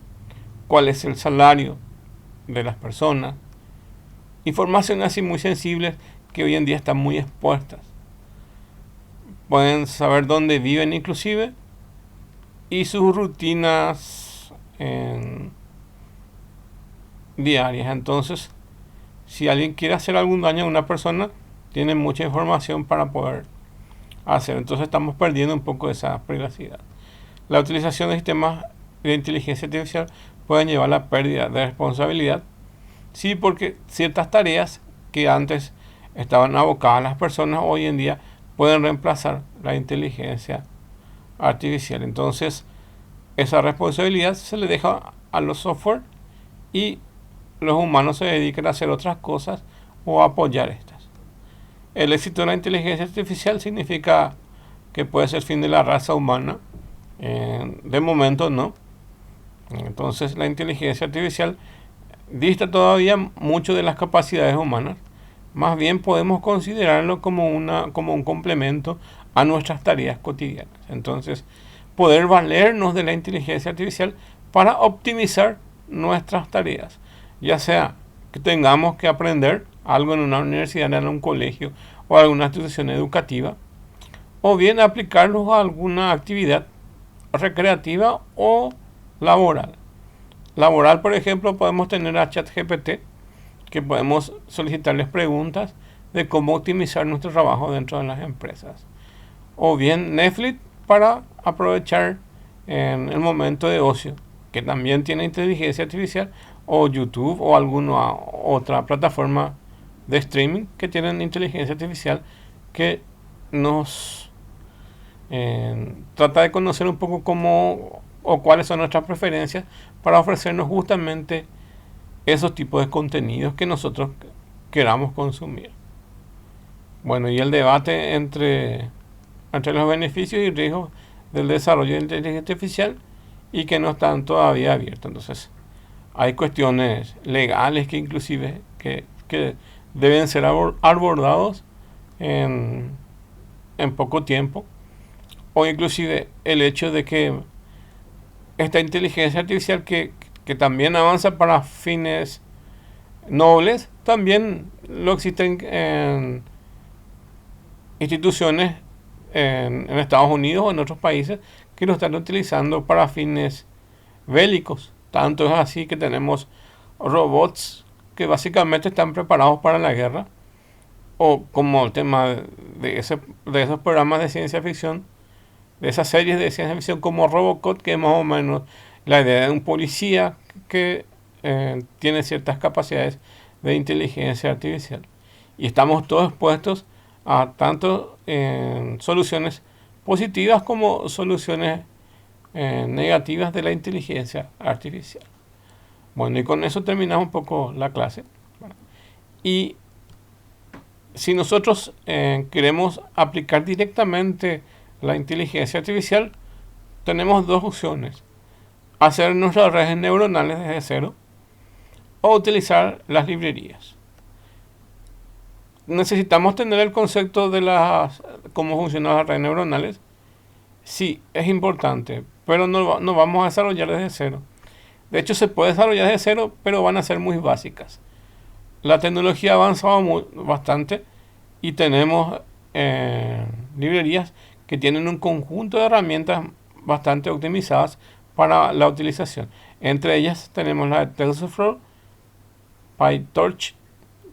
cuál es el salario de las personas. Informaciones así muy sensibles que hoy en día están muy expuestas. Pueden saber dónde viven inclusive y sus rutinas diarias. Entonces, si alguien quiere hacer algún daño a una persona, tiene mucha información para poder hacer. Entonces estamos perdiendo un poco esa privacidad. La utilización de sistemas de inteligencia artificial pueden llevar a la pérdida de responsabilidad. Sí, porque ciertas tareas que antes estaban abocadas a las personas, hoy en día pueden reemplazar la inteligencia artificial. Entonces, esa responsabilidad se le deja a los software y los humanos se dedican a hacer otras cosas o a apoyar estas. El éxito de la inteligencia artificial significa que puede ser el fin de la raza humana. De momento no. Entonces la inteligencia artificial dista todavía mucho de las capacidades humanas. Más bien podemos considerarlo como un complemento a nuestras tareas cotidianas. Entonces, poder valernos de la inteligencia artificial para optimizar nuestras tareas, ya sea que tengamos que aprender algo en una universidad, en un colegio o alguna institución educativa, o bien aplicarlos a alguna actividad recreativa o laboral. Laboral, por ejemplo, podemos tener a ChatGPT, que podemos solicitarles preguntas de cómo optimizar nuestro trabajo dentro de las empresas. O bien Netflix para aprovechar en el momento de ocio, que también tiene inteligencia artificial, o YouTube o alguna otra plataforma de streaming que tienen inteligencia artificial que nos trata de conocer un poco cómo o cuáles son nuestras preferencias para ofrecernos justamente esos tipos de contenidos que nosotros queramos consumir. Bueno, y el debate entre los beneficios y riesgos del desarrollo de inteligencia artificial y que no están todavía abiertos. Entonces, hay cuestiones legales que inclusive que deben ser abordados en poco tiempo, o inclusive el hecho de que esta inteligencia artificial que también avanza para fines nobles, también lo existen en instituciones en Estados Unidos o en otros países que lo están utilizando para fines bélicos. Tanto es así que tenemos robots que básicamente están preparados para la guerra, o como el tema de esos programas de ciencia ficción, de esas series de ciencia ficción como Robocop, que es más o menos la idea de un policía que tiene ciertas capacidades de inteligencia artificial. Y estamos todos expuestos a tanto soluciones positivas como soluciones negativas de la inteligencia artificial. Bueno, y con eso terminamos un poco la clase. Y si nosotros queremos aplicar directamente la inteligencia artificial, tenemos dos opciones: hacer nuestras redes neuronales desde cero o utilizar las librerías. Necesitamos tener el concepto de cómo funcionan las redes neuronales. Sí, es importante, pero no vamos a desarrollar desde cero. De hecho, se puede desarrollar desde cero, pero van a ser muy básicas. La tecnología ha avanzado bastante y tenemos librerías que tienen un conjunto de herramientas bastante optimizadas para la utilización. Entre ellas tenemos la de TensorFlow, PyTorch,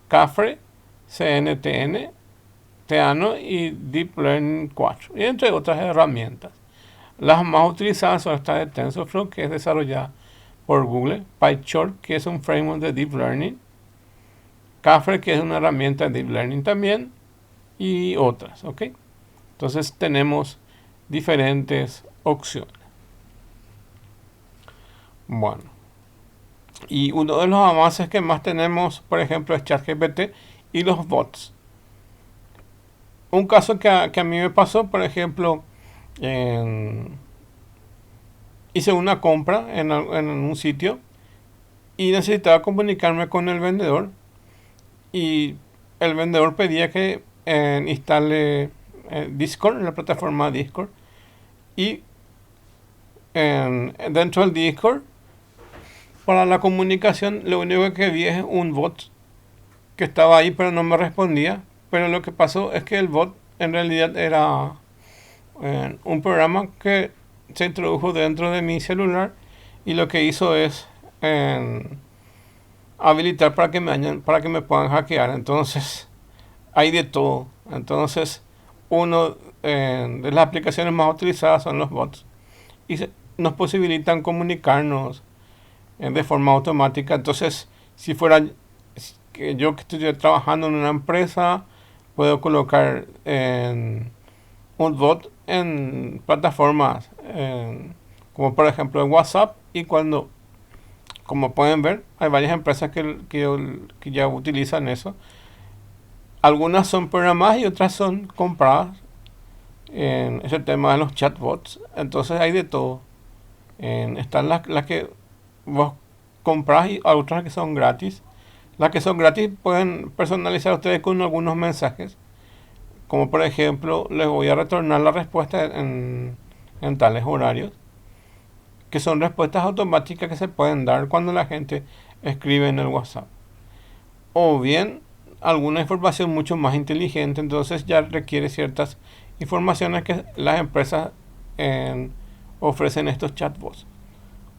Cafre, CNTN, Theano y Deep Learning 4, y entre otras herramientas. Las más utilizadas son esta de TensorFlow, que es desarrollada por Google, PyTorch, que es un framework de Deep Learning, Cafre, que es una herramienta de Deep Learning también, y otras, ¿ok? Entonces tenemos diferentes opciones. Bueno, y uno de los avances que más tenemos, por ejemplo, es ChatGPT y los bots. Un caso que a mí me pasó, por ejemplo, hice una compra en un sitio y necesitaba comunicarme con el vendedor, y el vendedor pedía que instale Discord, la plataforma Discord, y dentro del Discord, para la comunicación, lo único que vi es un bot que estaba ahí pero no me respondía. Pero lo que pasó es que el bot en realidad era un programa que se introdujo dentro de mi celular, y lo que hizo es habilitar para que me puedan hackear. Entonces hay de todo. Entonces uno de las aplicaciones más utilizadas son los bots, y nos posibilitan comunicarnos de forma automática. Entonces, si fuera que yo que estoy trabajando en una empresa, puedo colocar un bot en plataformas como por ejemplo en WhatsApp, y como pueden ver, hay varias empresas que ya utilizan eso. Algunas son programadas y otras son compradas en ese tema de los chatbots. Entonces hay de todo. Están las que vos compras y otras que son gratis. Las que son gratis pueden personalizar ustedes con algunos mensajes, como por ejemplo: les voy a retornar la respuesta en tales horarios, que son respuestas automáticas que se pueden dar cuando la gente escribe en el WhatsApp. O bien alguna información mucho más inteligente, entonces ya requiere ciertas informaciones que las empresas ofrecen estos chatbots.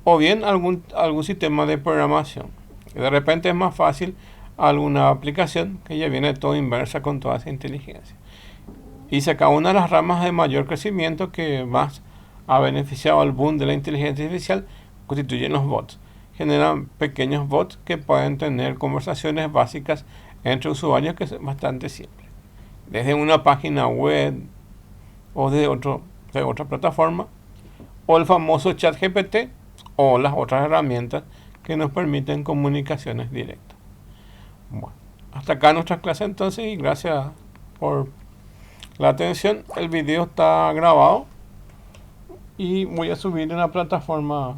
O bien algún sistema de programación. De repente es más fácil alguna aplicación que ya viene todo inversa con toda esa inteligencia. Y una de las ramas de mayor crecimiento que más ha beneficiado al boom de la inteligencia artificial constituyen los bots. Generan pequeños bots que pueden tener conversaciones básicas entre usuarios, que es bastante simple. Desde una página web o de otra plataforma, o el famoso ChatGPT o las otras herramientas que nos permiten comunicaciones directas. Bueno, hasta acá nuestra clase entonces, y gracias por la atención. El video está grabado y voy a subir en la plataforma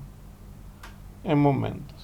en momento.